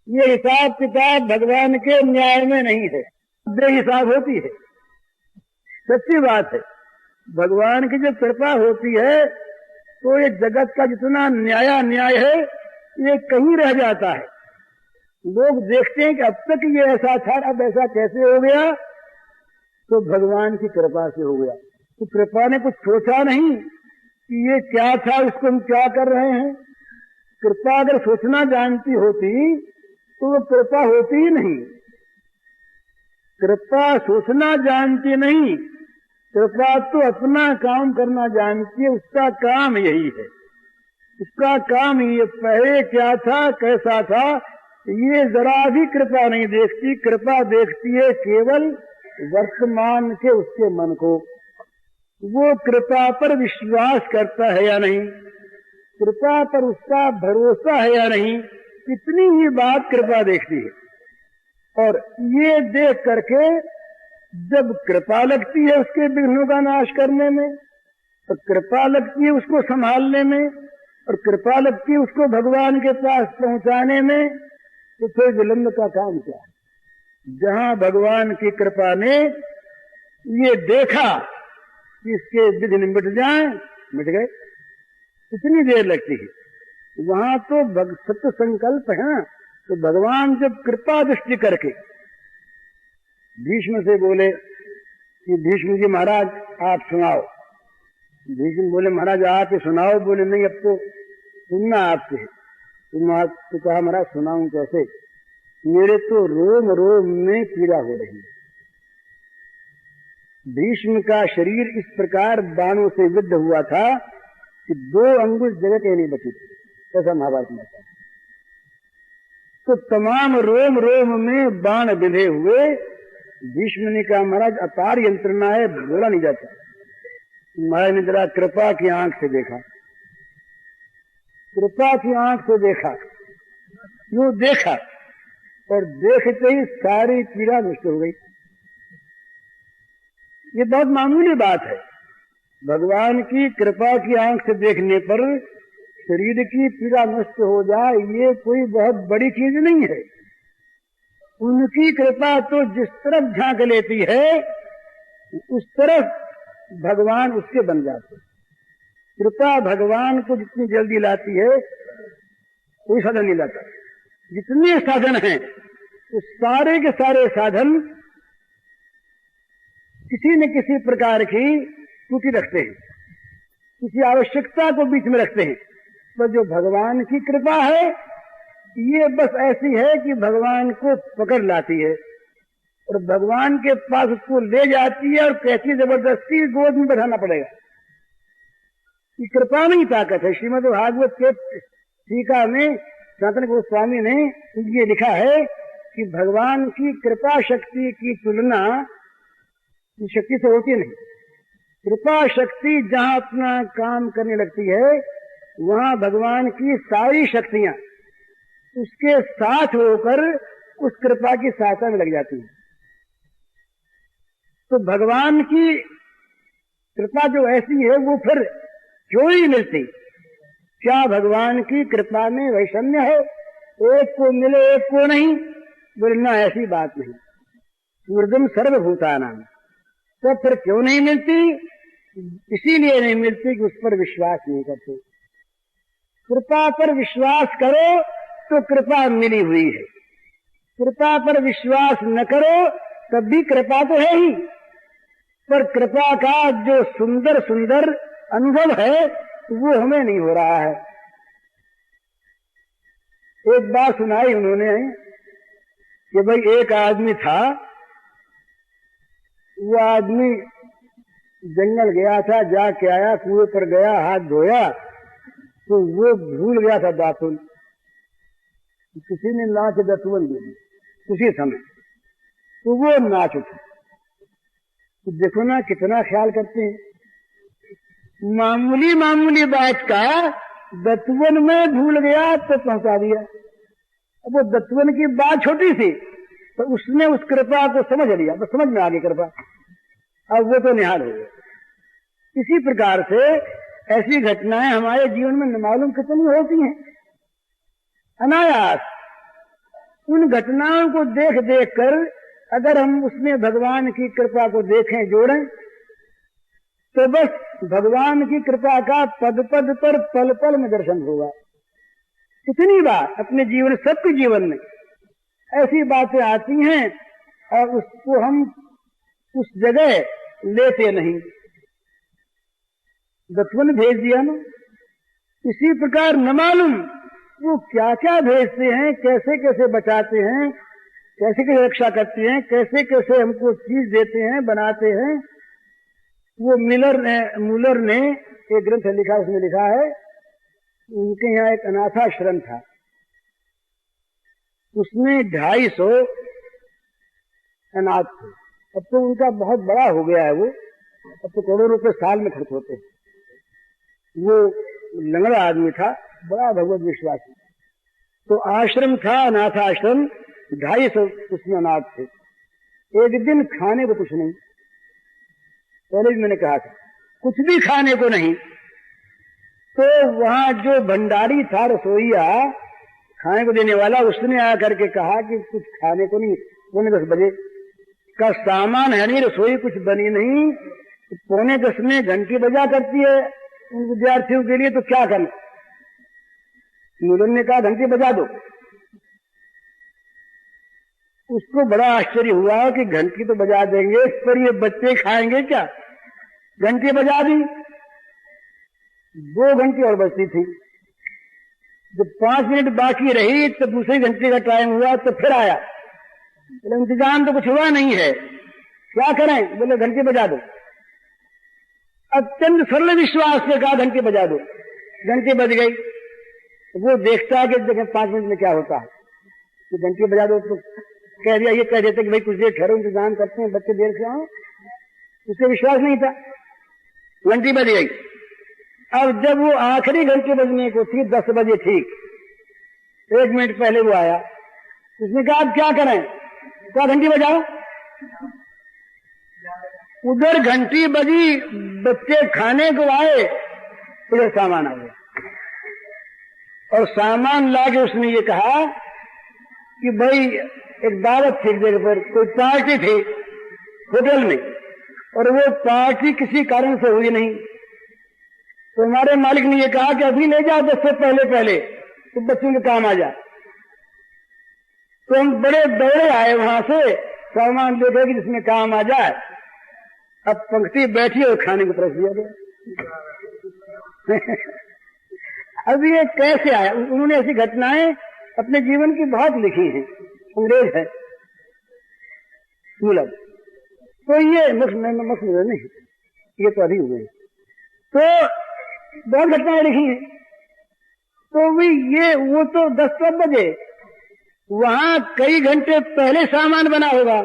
[SPEAKER 2] ये हिसाब किताब भगवान के न्याय में नहीं है, बेहिसाब होती है, सच्ची बात है। भगवान की जो कृपा होती है तो ये जगत का जितना न्याय है ये कहीं रह जाता है। लोग देखते हैं कि अब तक ये ऐसा था, अब ऐसा कैसे हो गया, तो भगवान की कृपा से हो गया। तो कृपा ने कुछ सोचा नहीं कि ये क्या था, इसको हम क्या कर रहे हैं। कृपा अगर सोचना जानती होती तो वो कृपा होती ही नहीं। कृपा सोचना जानती नहीं, कृपा तो अपना काम करना जानती है, उसका काम यही है, उसका काम ये पहले क्या था कैसा था ये जरा भी कृपा नहीं देखती। कृपा देखती है केवल वर्तमान के उसके मन को, वो कृपा पर विश्वास करता है या नहीं, कृपा पर उसका भरोसा है या नहीं, इतनी ही बात कृपा देखती है। और ये देख करके जब कृपा लगती है उसके विघ्नों का नाश करने में, और कृपा लगती है उसको संभालने में, और कृपा लगती है उसको भगवान के पास पहुंचाने में, तो फिर विलंब का काम क्या है। जहां भगवान की कृपा ने ये देखा कि इसके विघ्न मिट जाए, मिट गए, इतनी देर लगती है। वहां तो सत्य संकल्प है। तो भगवान जब कृपा दृष्टि करके भीष्म से बोले कि भीष्म जी महाराज आप सुनाओ। भीष्म बोले महाराज आप ही सुनाओ। बोले नहीं अब तो सुनना आपसे। तो कहा महाराज सुनाऊं कैसे, मेरे तो रोम रोम में पीड़ा हो रही है। भीष्म का शरीर इस प्रकार बाणों से विद्ध हुआ था कि 2 अंगुश जगह के नहीं बची थी, ऐसा महाभारत में था। तो तमाम रोम रोम में बाण बिंधे हुए। भीष्म ने कहा महाराज अपार यंत्रणा है, बोला नहीं जाता। महाराज ने जरा कृपा की आंख से देखा, कृपा की आंख से देखा, यूं देखा और देखते ही सारी पीड़ा नष्ट हो गई। ये बहुत मामूली बात है। भगवान की कृपा की आंख से देखने पर शरीर की पीड़ा नष्ट हो जाए ये कोई बहुत बड़ी चीज नहीं है। उनकी कृपा तो जिस तरफ झांक लेती है उस तरफ भगवान उसके बन जाते। कृपा भगवान को जितनी जल्दी लाती है कोई साधन नहीं लाता। जितने साधन हैं उस सारे के सारे साधन किसी न किसी प्रकार की त्रुटि रखते हैं, किसी आवश्यकता को बीच में रखते हैं। तो जो भगवान की कृपा है ये बस ऐसी है कि भगवान को पकड़ लाती है और भगवान के पास उसको ले जाती है और कहती जबरदस्ती गोद में बैठाना पड़ेगा। ये कृपा में ही ताकत है। श्रीमद् भागवत के टीका में सनातन गोस्वामी ने ये लिखा है कि भगवान की कृपा शक्ति की तुलना शक्ति से होती नहीं। कृपा शक्ति जहाँ अपना काम करने लगती है वहाँ भगवान की सारी शक्तियां उसके साथ होकर उस कृपा की सहायता में लग जाती है। तो भगवान की कृपा जो ऐसी है वो फिर क्यों ही मिलती? क्या भगवान की कृपा में वैषम्य है? एक को मिले एक को नहीं? बोलना ऐसी बात नहीं। ऊर्ध्वम सर्वभूतानां, तो फिर क्यों नहीं मिलती? इसीलिए नहीं मिलती कि उस पर विश्वास नहीं करते। कृपा पर विश्वास करो तो कृपा मिली हुई है, कृपा पर विश्वास न करो तब भी कृपा तो है ही, पर कृपा का जो सुंदर सुंदर अनुभव है वो हमें नहीं हो रहा है। एक बात सुनाई उन्होंने कि भाई एक आदमी था, वो आदमी जंगल गया था, जाके आया, कुएं पर गया, हाथ धोया तो वो भूल गया था दातुन। किसी ने नाच दतुन दे दी उसी समय, तो वो नाच उठा। तो देखो ना कितना ख्याल करते हैं, मामूली मामूली बात का दतुवन में भूल गया तो पहुंचा दिया। अब वो दतुवन की बात छोटी थी तो उसने उस कृपा को समझ लिया, बस समझ में आ गई कृपा, अब वो तो निहाल हो गया। इसी प्रकार से ऐसी घटनाएं हमारे जीवन में न मालूम कितनी होती हैं। अनायास उन घटनाओं को देख देख कर अगर हम उसमें भगवान की कृपा को देखें, जोड़ें, तो बस भगवान की कृपा का पद पद पर पल पल में दर्शन होगा। कितनी बार अपने जीवन, सबके जीवन में ऐसी बातें आती हैं और उसको हम उस जगह लेते नहीं। दत्वन भेज दिया ना, इसी प्रकार न मालूम वो क्या क्या भेजते हैं, कैसे कैसे बचाते हैं, कैसे कैसे रक्षा करते हैं, कैसे कैसे हमको चीज देते हैं, बनाते हैं। वो मूलर ने एक ग्रंथ लिखा, उसमें लिखा है उनके यहाँ एक अनाथाश्रम था, उसमें 250 अनाथ थे। अब तो उनका बहुत बड़ा हो गया है, वो अब तो करोड़ों रुपए साल में खर्च होते हैं। वो लंगड़ा आदमी था, बड़ा भगवत विश्वासी। तो आश्रम था, अनाथाश्रम, 250 उसमें अनाथ थे। एक दिन खाने को कुछ नहीं, पहले भी मैंने कहा था कुछ भी खाने को नहीं। तो वहां जो भंडारी था, रसोईया, खाने को देने वाला, उसने आकर के कहा कि कुछ खाने को नहीं। 9:45 का सामान है नहीं, रसोई कुछ बनी नहीं, 9:45 में घंटी बजा करती है उन विद्यार्थियों के लिए, तो क्या करें? मुलन ने कहा घंटी बजा दो। उसको बड़ा आश्चर्य हुआ कि घंटी तो बजा देंगे पर ये बच्चे खाएंगे क्या? घंटी बजा दी, 2 घंटी और बजती थी। जब 5 मिनट बाकी रही तो दूसरी घंटी का टाइम हुआ तो फिर आया, बोले इंतजाम तो कुछ हुआ नहीं है, क्या करें? बोले घंटी बजा दो। अत्यंत सरल विश्वास से कहा घंटी बजा दो। घंटी बज गई। वो देखता है कि देखें 5 मिनट में क्या होता है, तो घंटी बजा दो। तो कह दिया, ये कह देते कि भाई कुछ देर ठहरो, इंतजाम करते हैं, बच्चे देर से आओ। उसे विश्वास नहीं था। घंटी बज गई। अब जब वो आखिरी घंटी बजने को थी, 10 बजे ठीक, 1 मिनट पहले वो आया। उसने कहा अब क्या करें? क्या घंटी बजाओ? उधर घंटी बजी, बच्चे खाने को आए, उधर सामान आ गया। और सामान लाके उसने ये कहा कि भाई एक दावत थी जगह पर, कोई पार्टी थी होटल में, और वो पार्टी किसी कारण से हुई नहीं। तो हमारे मालिक ने ये कहा कि अभी ले जाओ 10 से पहले तो बच्चों के काम आ जाए। तो हम बड़े दौड़े आए वहां से सामान लेकर कि जिसमें काम आ जाए। अब पंक्ति बैठी और खाने को परोस दिया गया। अब ये कैसे आया? उन्होंने ऐसी घटनाएं अपने जीवन की बहुत लिखी हैं। अंग्रेज है मूलक, तो ये मुख्य नहीं, ये तो अभी हुए। तो बहुत घटनाएं लिखी हैं। तो वो तो 10 बजे, वहां कई घंटे पहले सामान बना होगा,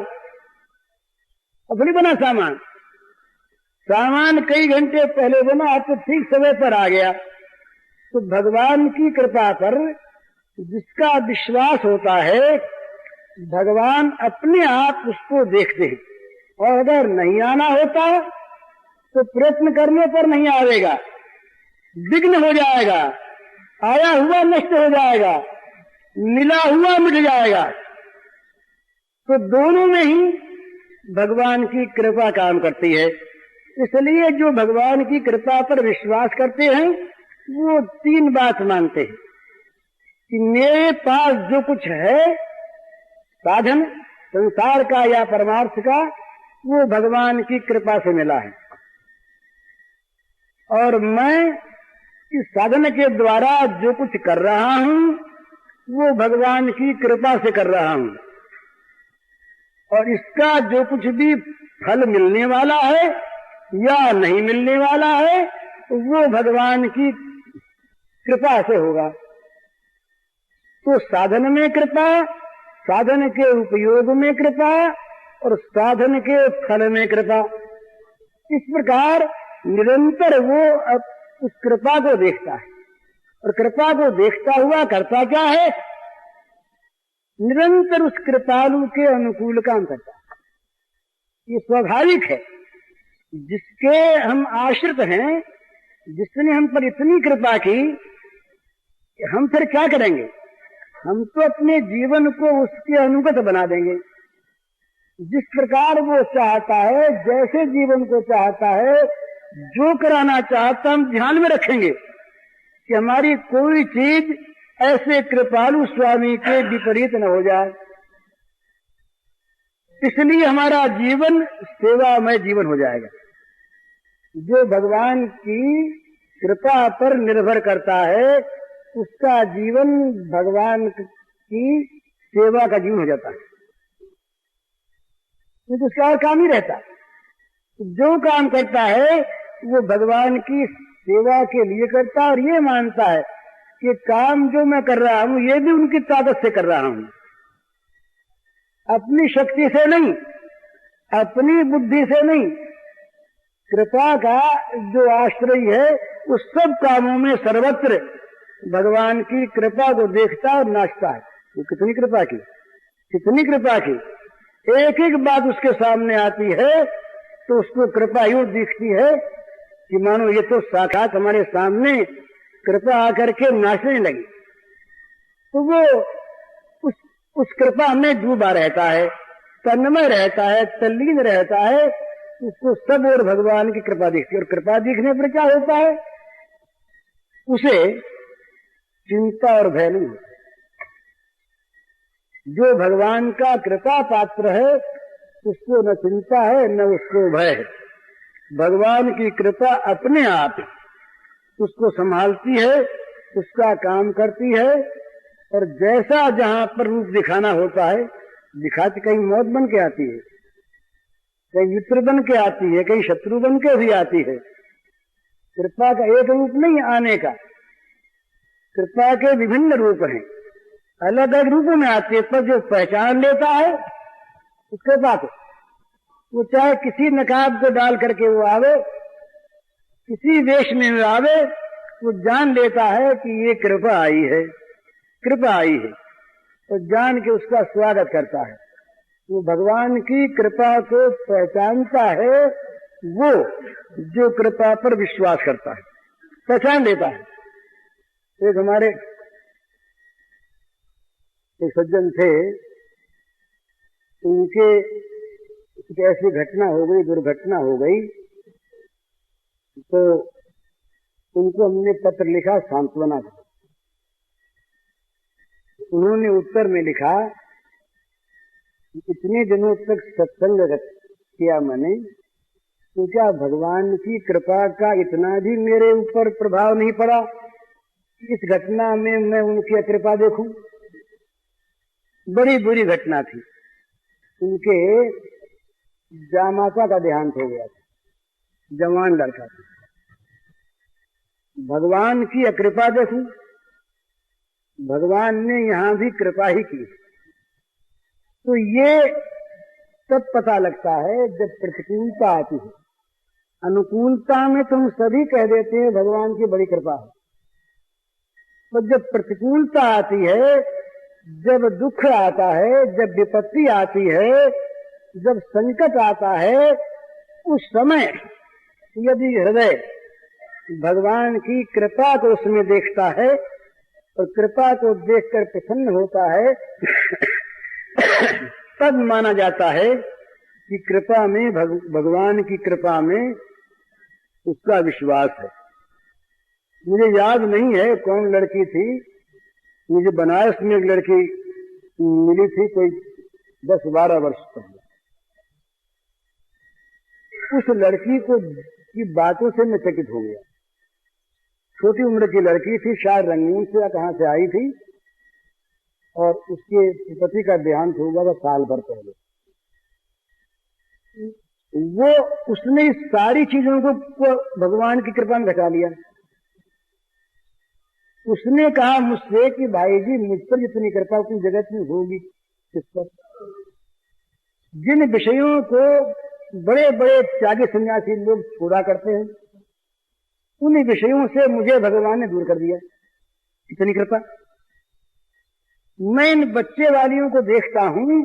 [SPEAKER 2] अब नहीं बना सामान। सामान कई घंटे पहले बना तो ठीक समय पर आ गया। तो भगवान की कृपा पर जिसका विश्वास होता है, भगवान अपने आप उसको देखते हैं, और अगर नहीं आना होता तो प्रयत्न करने पर नहीं आएगा, विघ्न हो जाएगा, आया हुआ नष्ट हो जाएगा, मिला हुआ मिट जाएगा। तो दोनों में ही भगवान की कृपा काम करती है। इसलिए जो भगवान की कृपा पर विश्वास करते हैं वो तीन बात मानते हैं कि मेरे पास जो कुछ है साधन संसार का या परमार्थ का, वो भगवान की कृपा से मिला है, और मैं इस साधन के द्वारा जो कुछ कर रहा हूं वो भगवान की कृपा से कर रहा हूं, और इसका जो कुछ भी फल मिलने वाला है या नहीं मिलने वाला है वो भगवान की कृपा से होगा। तो साधन में कृपा, साधन के उपयोग में कृपा, और साधन के फल में कृपा। इस प्रकार निरंतर वो उस कृपा को देखता है, और कृपा को देखता हुआ करता क्या है? निरंतर उस कृपालु के अनुकूल काम करता है। ये स्वाभाविक है, जिसके हम आश्रित हैं, जिसने हम पर इतनी कृपा की, हम फिर क्या करेंगे? हम तो अपने जीवन को उसके अनुगत बना देंगे। जिस प्रकार वो चाहता है, जैसे जीवन को चाहता है, जो कराना चाहता, हम ध्यान में रखेंगे कि हमारी कोई चीज ऐसे कृपालु स्वामी के विपरीत न हो जाए। इसलिए हमारा जीवन सेवामय जीवन हो जाएगा। जो भगवान की कृपा पर निर्भर करता है उसका जीवन भगवान की सेवा का जीवन हो जाता है, तो उसका और काम ही रहता। जो काम करता है वो भगवान की सेवा के लिए करता है, और ये मानता है कि काम जो मैं कर रहा हूं ये भी उनकी ताकत से कर रहा हूं, अपनी शक्ति से नहीं, अपनी बुद्धि से नहीं। कृपा का जो आश्रय है उस सब कामों में सर्वत्र भगवान की कृपा को देखता और नाचता है। वो कितनी कृपा की, कितनी कृपा की। एक एक बात उसके सामने आती है तो उसको कृपा यूं दिखती है कि मानो ये तो साक्षात हमारे सामने कृपा आकर के नाचने लगी। तो वो उस कृपा में डूबा रहता है, तन्मय रहता है, तल्लीन रहता है। उसको सब और भगवान की कृपा दिखती है, और कृपा दिखने पर क्या होता है? उसे चिंता और भय नहीं होता। जो भगवान का कृपा पात्र है उसको न चिंता है न उसको भय है। भगवान की कृपा अपने आप उसको संभालती है, उसका काम करती है, और जैसा जहां पर रूप दिखाना होता है दिखाती। कहीं मौत बन के आती है, कहीं मित्र बन के आती है, कहीं शत्रु बन के भी आती है। कृपा का एक रूप नहीं आने का, कृपा के विभिन्न रूप हैं, अलग अलग रूपों में आती है। पर जो पहचान लेता है उस कृपा को, वो चाहे किसी नकाब को डाल करके वो आवे, किसी वेश में आवे, वो जान लेता है कि ये कृपा आई है, कृपा आई है, तो जान के उसका स्वागत करता है। वो भगवान की कृपा को पहचानता है, वो जो कृपा पर विश्वास करता है, पहचान लेता है। एक हमारे एक सज्जन थे, उनके कुछ ऐसी घटना हो गई, दुर्घटना हो गई, तो उनको हमने पत्र लिखा सांत्वना का। उन्होंने उत्तर में लिखा, इतने दिनों तक सत्संग किया मैंने, तो क्या भगवान की कृपा का इतना भी मेरे ऊपर प्रभाव नहीं पड़ा? इस घटना में मैं उनकी कृपा देखूं। बड़ी बुरी घटना थी। उनके जामाता का देहांत हो गया था, जवान लड़का था। भगवान की अकृपा देखूं, भगवान ने यहां भी कृपा ही की। तो ये तब पता लगता है जब प्रतिकूलता आती है, अनुकूलता में तुम सभी कह देते हैं भगवान की बड़ी कृपा है, तो जब प्रतिकूलता आती है, जब दुख आता है, जब विपत्ति आती है, जब संकट आता है, उस समय यदि हृदय भगवान की कृपा को उसमें देखता है और कृपा को देखकर प्रसन्न होता है, तब माना जाता है कि कृपा में भगवान की कृपा में उसका विश्वास है। मुझे याद नहीं है कौन लड़की थी, मुझे बनारस में एक लड़की मिली थी कोई 10-12 वर्ष पहले। उस लड़की को की बातों से मैं चकित हो गया। छोटी उम्र की लड़की थी, शायद रंगून से या कहां से आई थी, और उसके पति का देहांत हो गया था साल भर पहले। वो उसने इस सारी चीजों को भगवान की कृपा में घटा लिया। उसने कहा मुझसे कि भाई जी, मुझ पर जितनी कृपा उतनी जगत में होगी किस पर। जिन विषयों को बड़े बड़े त्यागी सन्यासी लोग छोड़ा करते हैं, उन विषयों से मुझे भगवान ने दूर कर दिया। कितनी कृपा। मैं इन बच्चे वालियों को देखता हूँ,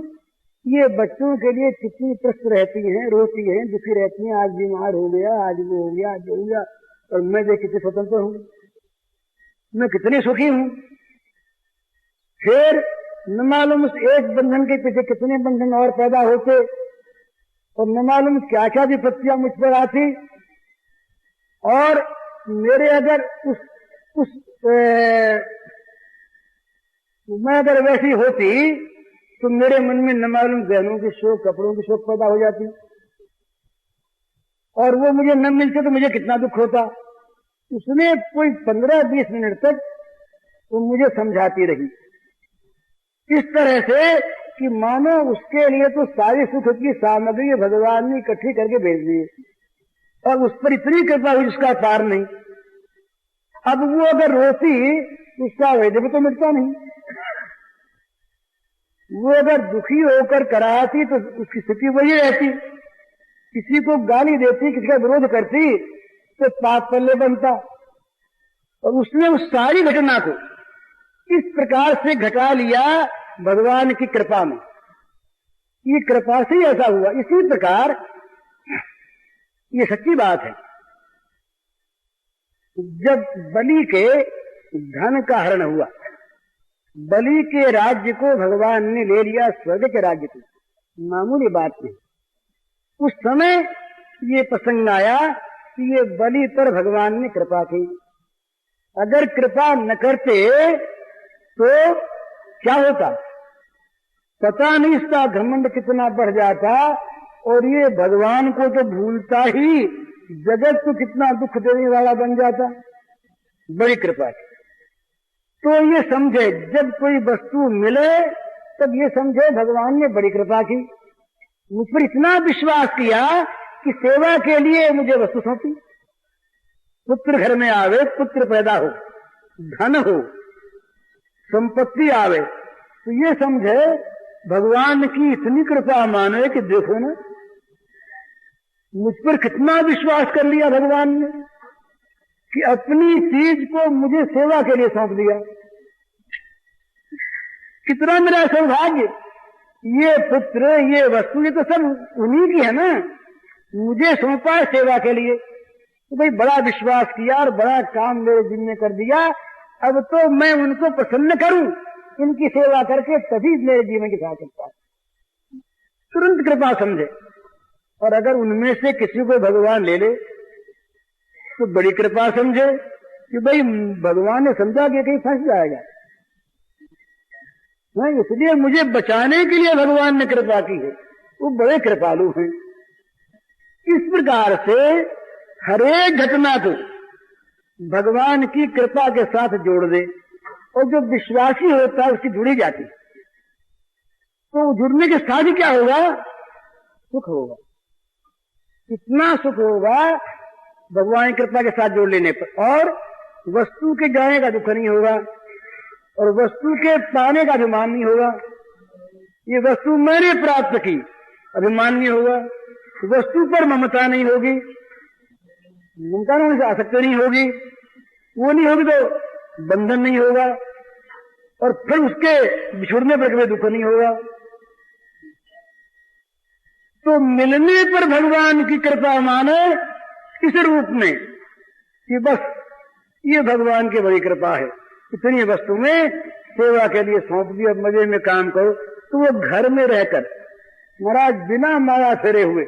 [SPEAKER 2] ये बच्चों के लिए कितनी त्रस्त रहती हैं, रोती हैं, दुखी रहती हैं, आज बीमार हो गया, आज वो हो गया, आज वो हो गया, और मैं देख कितने स्वतंत्र हूँ, मैं कितनी सुखी हूँ। फिर न मालूम उस एक बंधन के पीछे कितने बंधन और पैदा होते, और न मालूम क्या क्या विपत्तियां मुझ पर आती। और मेरे अगर मैं अगर वैसी होती तो मेरे मन में न मालूम गहनों की शौक, कपड़ों की शौक पैदा हो जाती, और वो मुझे न मिलते तो मुझे कितना दुख होता। उसने कोई 15-20 मिनट तक वो मुझे समझाती रही, इस तरह से कि मानो उसके लिए तो सारी सुख की सामग्री भगवान ने इकट्ठी करके भेज दी, और उस पर इतनी कृपा हुई जिसका पार नहीं। अब वो अगर रोती, उसका वैद्य तो मिटता नहीं। वो अगर दुखी होकर कराती तो उसकी स्थिति वही रहती। किसी को गाली देती, किसी का विरोध करती तो पाप पल्ले बनता। और उसने उस सारी घटना को इस प्रकार से घटा लिया भगवान की कृपा में। ये कृपा से ही ऐसा हुआ। इसी प्रकार ये सच्ची बात है, जब बलि के धन का हरण हुआ, बलि के राज्य को भगवान ने ले लिया, स्वर्ग के राज्य को, मामूली बात नहीं। उस समय ये प्रसंग आया कि ये बलि पर भगवान ने कृपा की। अगर कृपा न करते तो क्या होता पता नहीं, इसका घमंड कितना बढ़ जाता, और ये भगवान को तो भूलता ही जगत को कितना दुख देने वाला बन जाता। बड़ी कृपा की। तो ये समझे, जब कोई वस्तु मिले तब ये समझे भगवान ने बड़ी कृपा की, मुझ पर इतना विश्वास किया कि सेवा के लिए मुझे वस्तु सौंपी। पुत्र घर में आवे, पुत्र पैदा हो, धन हो, संपत्ति आवे, तो ये समझे भगवान की इतनी कृपा माने कि देखो ना, मुझ पर कितना विश्वास कर लिया भगवान ने कि अपनी चीज को मुझे सेवा के लिए सौंप दिया। कितना मेरा सौभाग्य। ये पुत्र, ये वस्तु, ये तो सब उन्हीं की है ना, मुझे सौंपा है सेवा के लिए। तो भाई बड़ा विश्वास किया और बड़ा काम मेरे जिम्मे कर दिया। अब तो मैं उनको प्रसन्न करूं, इनकी सेवा करके, तभी मेरे जीवन की सहायता करता है। तुरंत कृपा समझे। और अगर उनमें से किसी को भगवान ले ले तो बड़ी कृपा समझे कि भाई भगवान ने समझा कि कहीं फंस जाएगा, इसलिए मुझे बचाने के लिए भगवान ने कृपा की है। वो बड़े कृपालु हैं। इस प्रकार से हरेक घटना को भगवान की कृपा के साथ जोड़ दे, और जो विश्वासी होता है उसकी जुड़ी जाती, तो जुड़ने के साथ ही क्या होगा, सुख होगा। इतना सुख होगा भगवान की कृपा के साथ जोड़ लेने पर, और वस्तु के जाने का दुख नहीं होगा, और वस्तु के पाने का अभिमान नहीं होगा। ये वस्तु मैंने प्राप्त की, अभिमान नहीं होगा। वस्तु पर ममता नहीं होगी, ममता में उनसे आसक्ति नहीं होगी, वो नहीं होगी तो बंधन नहीं होगा, और फिर उसके बिछुड़ने पर कभी दुख नहीं होगा। तो मिलने पर भगवान की कृपा माने इस रूप में कि बस ये भगवान की बड़ी कृपा है, इतनी वस्तु में सेवा के लिए सौंप दी, अब मजे में काम करो। तो वो घर में रहकर महाराज बिना माया फेरे हुए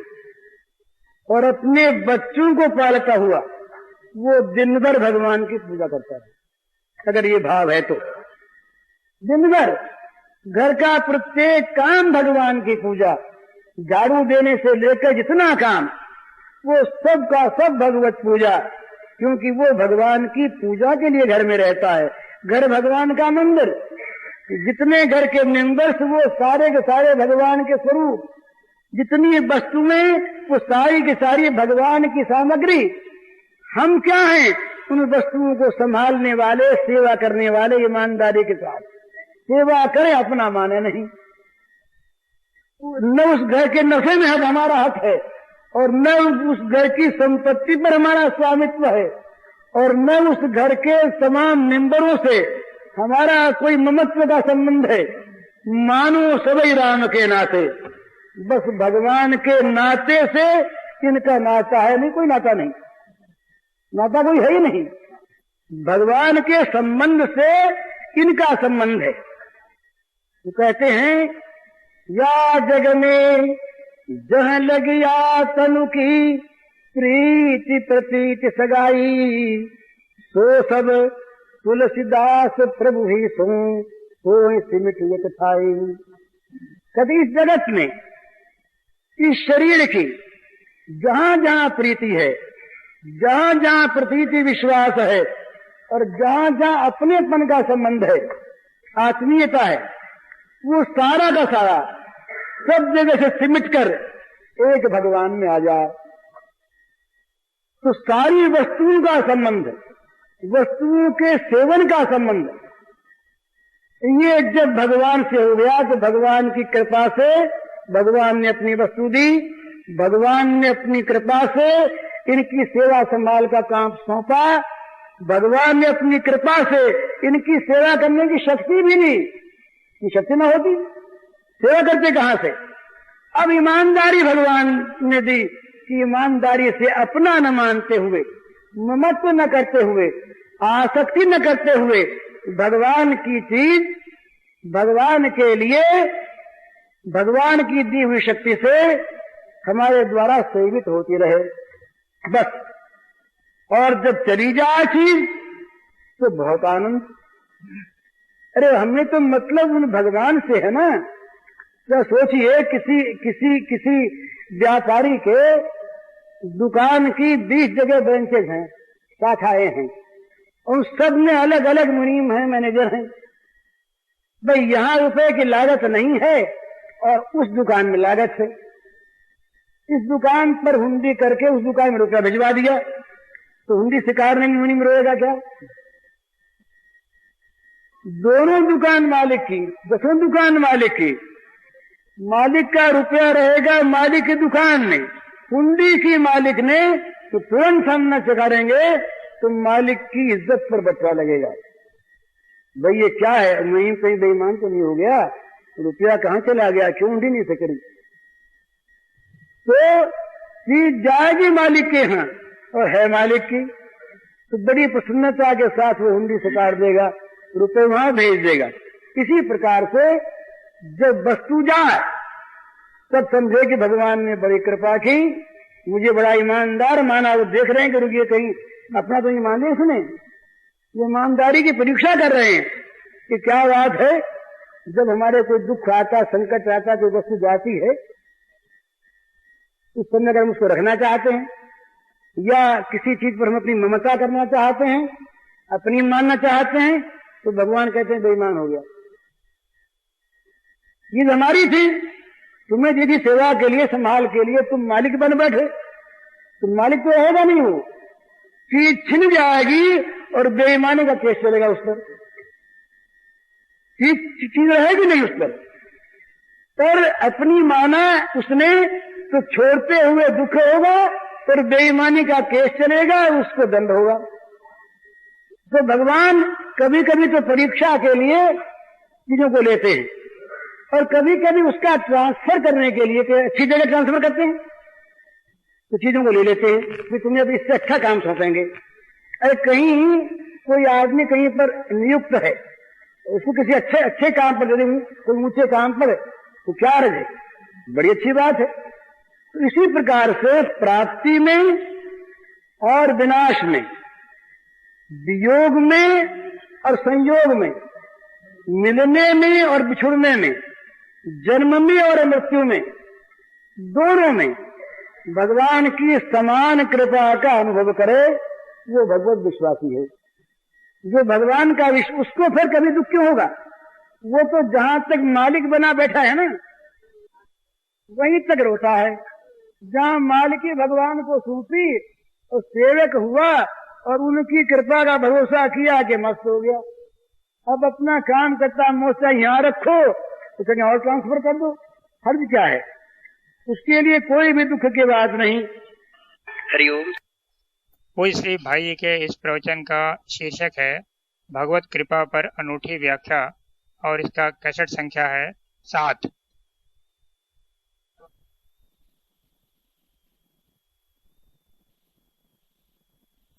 [SPEAKER 2] और अपने बच्चों को पालता हुआ वो दिन भर भगवान की पूजा करता है। अगर ये भाव है तो दिन भर घर का प्रत्येक काम भगवान की पूजा, झाड़ू देने से लेकर जितना काम, वो सब का सब भगवत पूजा, क्योंकि वो भगवान की पूजा के लिए घर में रहता है। घर भगवान का मंदिर, जितने घर के मेंबर्स वो सारे के सारे भगवान के स्वरूप, जितनी वस्तुएं वो सारी की सारी भगवान की सामग्री। हम क्या हैं? उन वस्तुओं को संभालने वाले, सेवा करने वाले, ईमानदारी के साथ सेवा करें, अपना माने नहीं। न उस घर के नफे में हमारा हक है, और न उस घर की संपत्ति पर हमारा स्वामित्व है, और न उस घर के तमाम मेंबरों से हमारा कोई ममत्व का संबंध है। मानो सभी राम के नाते, बस भगवान के नाते से इनका नाता है, नहीं कोई नाता नहीं, नाता कोई है ही नहीं। भगवान के संबंध से इनका संबंध है। तो कहते हैं या जग में जहाँ लगिया तनु की प्रीति प्रतीति सगाई, सो सब तुलसीदास प्रभु ही सुन तो सिमट एक थाई। कभी इस जगत में, इस शरीर की जहां जहां प्रीति है, जहां जहां प्रतीति विश्वास है, और जहां जहां अपनेपन का संबंध है, आत्मीयता है, वो सारा का सारा सब जगह से सिमट कर एक भगवान में आ जाए। तो सारी वस्तुओं का संबंध, वस्तुओं के सेवन का संबंध, ये जब भगवान से हो गया तो भगवान की कृपा से भगवान ने अपनी वस्तु दी, भगवान ने अपनी कृपा से इनकी सेवा संभाल का काम सौंपा, भगवान ने अपनी कृपा से इनकी सेवा करने की शक्ति भी दी। ये शक्ति न होती सेवा करते कहां से? अब ईमानदारी भगवान ने दी कि ईमानदारी से अपना न मानते हुए, ममत्व न करते हुए, आसक्ति न करते हुए, भगवान की चीज भगवान के लिए, भगवान की दी हुई शक्ति से हमारे द्वारा सेवित होती रहे बस। और जब चली जाए चीज तो बहुत आनंद। अरे हमने तो मतलब उन भगवान से है ना। तो सोचिए किसी व्यापारी के दुकान की 20 जगह ब्रांचेज हैं, शाखाएं हैं, और सब में अलग अलग मुनीम हैं, मैनेजर हैं। भाई यहां रुपए की लागत नहीं है और उस दुकान में लागत है। इस दुकान पर हुंडी करके उस दुकान में रुपया भिजवा दिया तो हुंडी शिकारने में मुनीम रोएगा क्या? दोनों दुकान मालिक की, दसों दुकान मालिक की, मालिक का रुपया रहेगा मालिक की दुकान में, हुंडी की मालिक ने तो तुरंत हम न चकारेंगे तो मालिक की इज्जत पर बटवा लगेगा। भाई ये क्या है? मुनीम कहीं बेईमान तो नहीं हो गया? रुपया कहां चला गया? क्यों हुंडी नहीं सकरी? तो चीज जाएगी मालिक के यहाँ और है मालिक की, तो बड़ी प्रसन्नता के साथ वो हुंडी सकार देगा, रुपए वहां भेज देगा। इसी प्रकार से जब वस्तु जाए तब समझे कि भगवान ने बड़ी कृपा की, मुझे बड़ा ईमानदार माना। वो देख रहे हैं कि रुकिए कहीं अपना तो ईमान है इसने, ये ईमानदारी की परीक्षा कर रहे हैं कि क्या बात है। जब हमारे कोई दुख आता, संकट आता, कोई वस्तु जाती है, उस समय अगर हम उसको रखना चाहते हैं या किसी चीज पर हम अपनी ममता करना चाहते हैं, अपनी मानना चाहते हैं, तो भगवान कहते हैं बेईमान हो गया। चीज हमारी थी, तुम्हें दी थी सेवा के लिए, संभाल के लिए, तुम मालिक बन बैठे, तुम मालिक तो रहेगा नहीं। हो चीज छिन जाएगी और बेईमानी का केस चलेगा उस पर, चीज रहेगी नहीं उस पर। और अपनी माना उसने तो छोड़ते हुए दुख होगा और बेईमानी का केस चलेगा, उसको दंड होगा। तो भगवान कभी कभी तो परीक्षा के लिए चीजों को लेते हैं और कभी कभी उसका ट्रांसफर करने के लिए अच्छी जगह ट्रांसफर करते हैं, तो चीजों को ले लेते हैं कि तुम्हें अब इससे अच्छा काम सौंपेंगे। अरे कहीं कोई आदमी कहीं पर नियुक्त है, उसको किसी अच्छे काम पर दे देंगे, कोई ऊंचे काम पर, तो क्या अर्ज है, बड़ी अच्छी बात है। तो इसी प्रकार से प्राप्ति में और विनाश में, वियोग में और संयोग में, मिलने में और बिछुड़ने में, जन्म में और मृत्यु में, दोनों में भगवान की समान कृपा का अनुभव करे, वो भगवत विश्वासी है। जो भगवान का उसको फिर कभी दुख क्यों होगा? वो तो जहां तक मालिक बना बैठा है ना, वहीं तक रोता है। जहां मालिकी भगवान को सौंपी और सेवक हुआ और उनकी कृपा का भरोसा किया कि मस्त हो गया, अब अपना काम करता मोर्चा यहाँ रखो तो कहीं और ट्रांसफर कर दो, हर्ज क्या है? उसके लिए कोई भी दुख की बात नहीं।
[SPEAKER 3] हरिओम। पूज्य श्री भाई के इस प्रवचन का शीर्षक है भगवत कृपा पर अनूठी व्याख्या और इसका कैसेट संख्या है 7।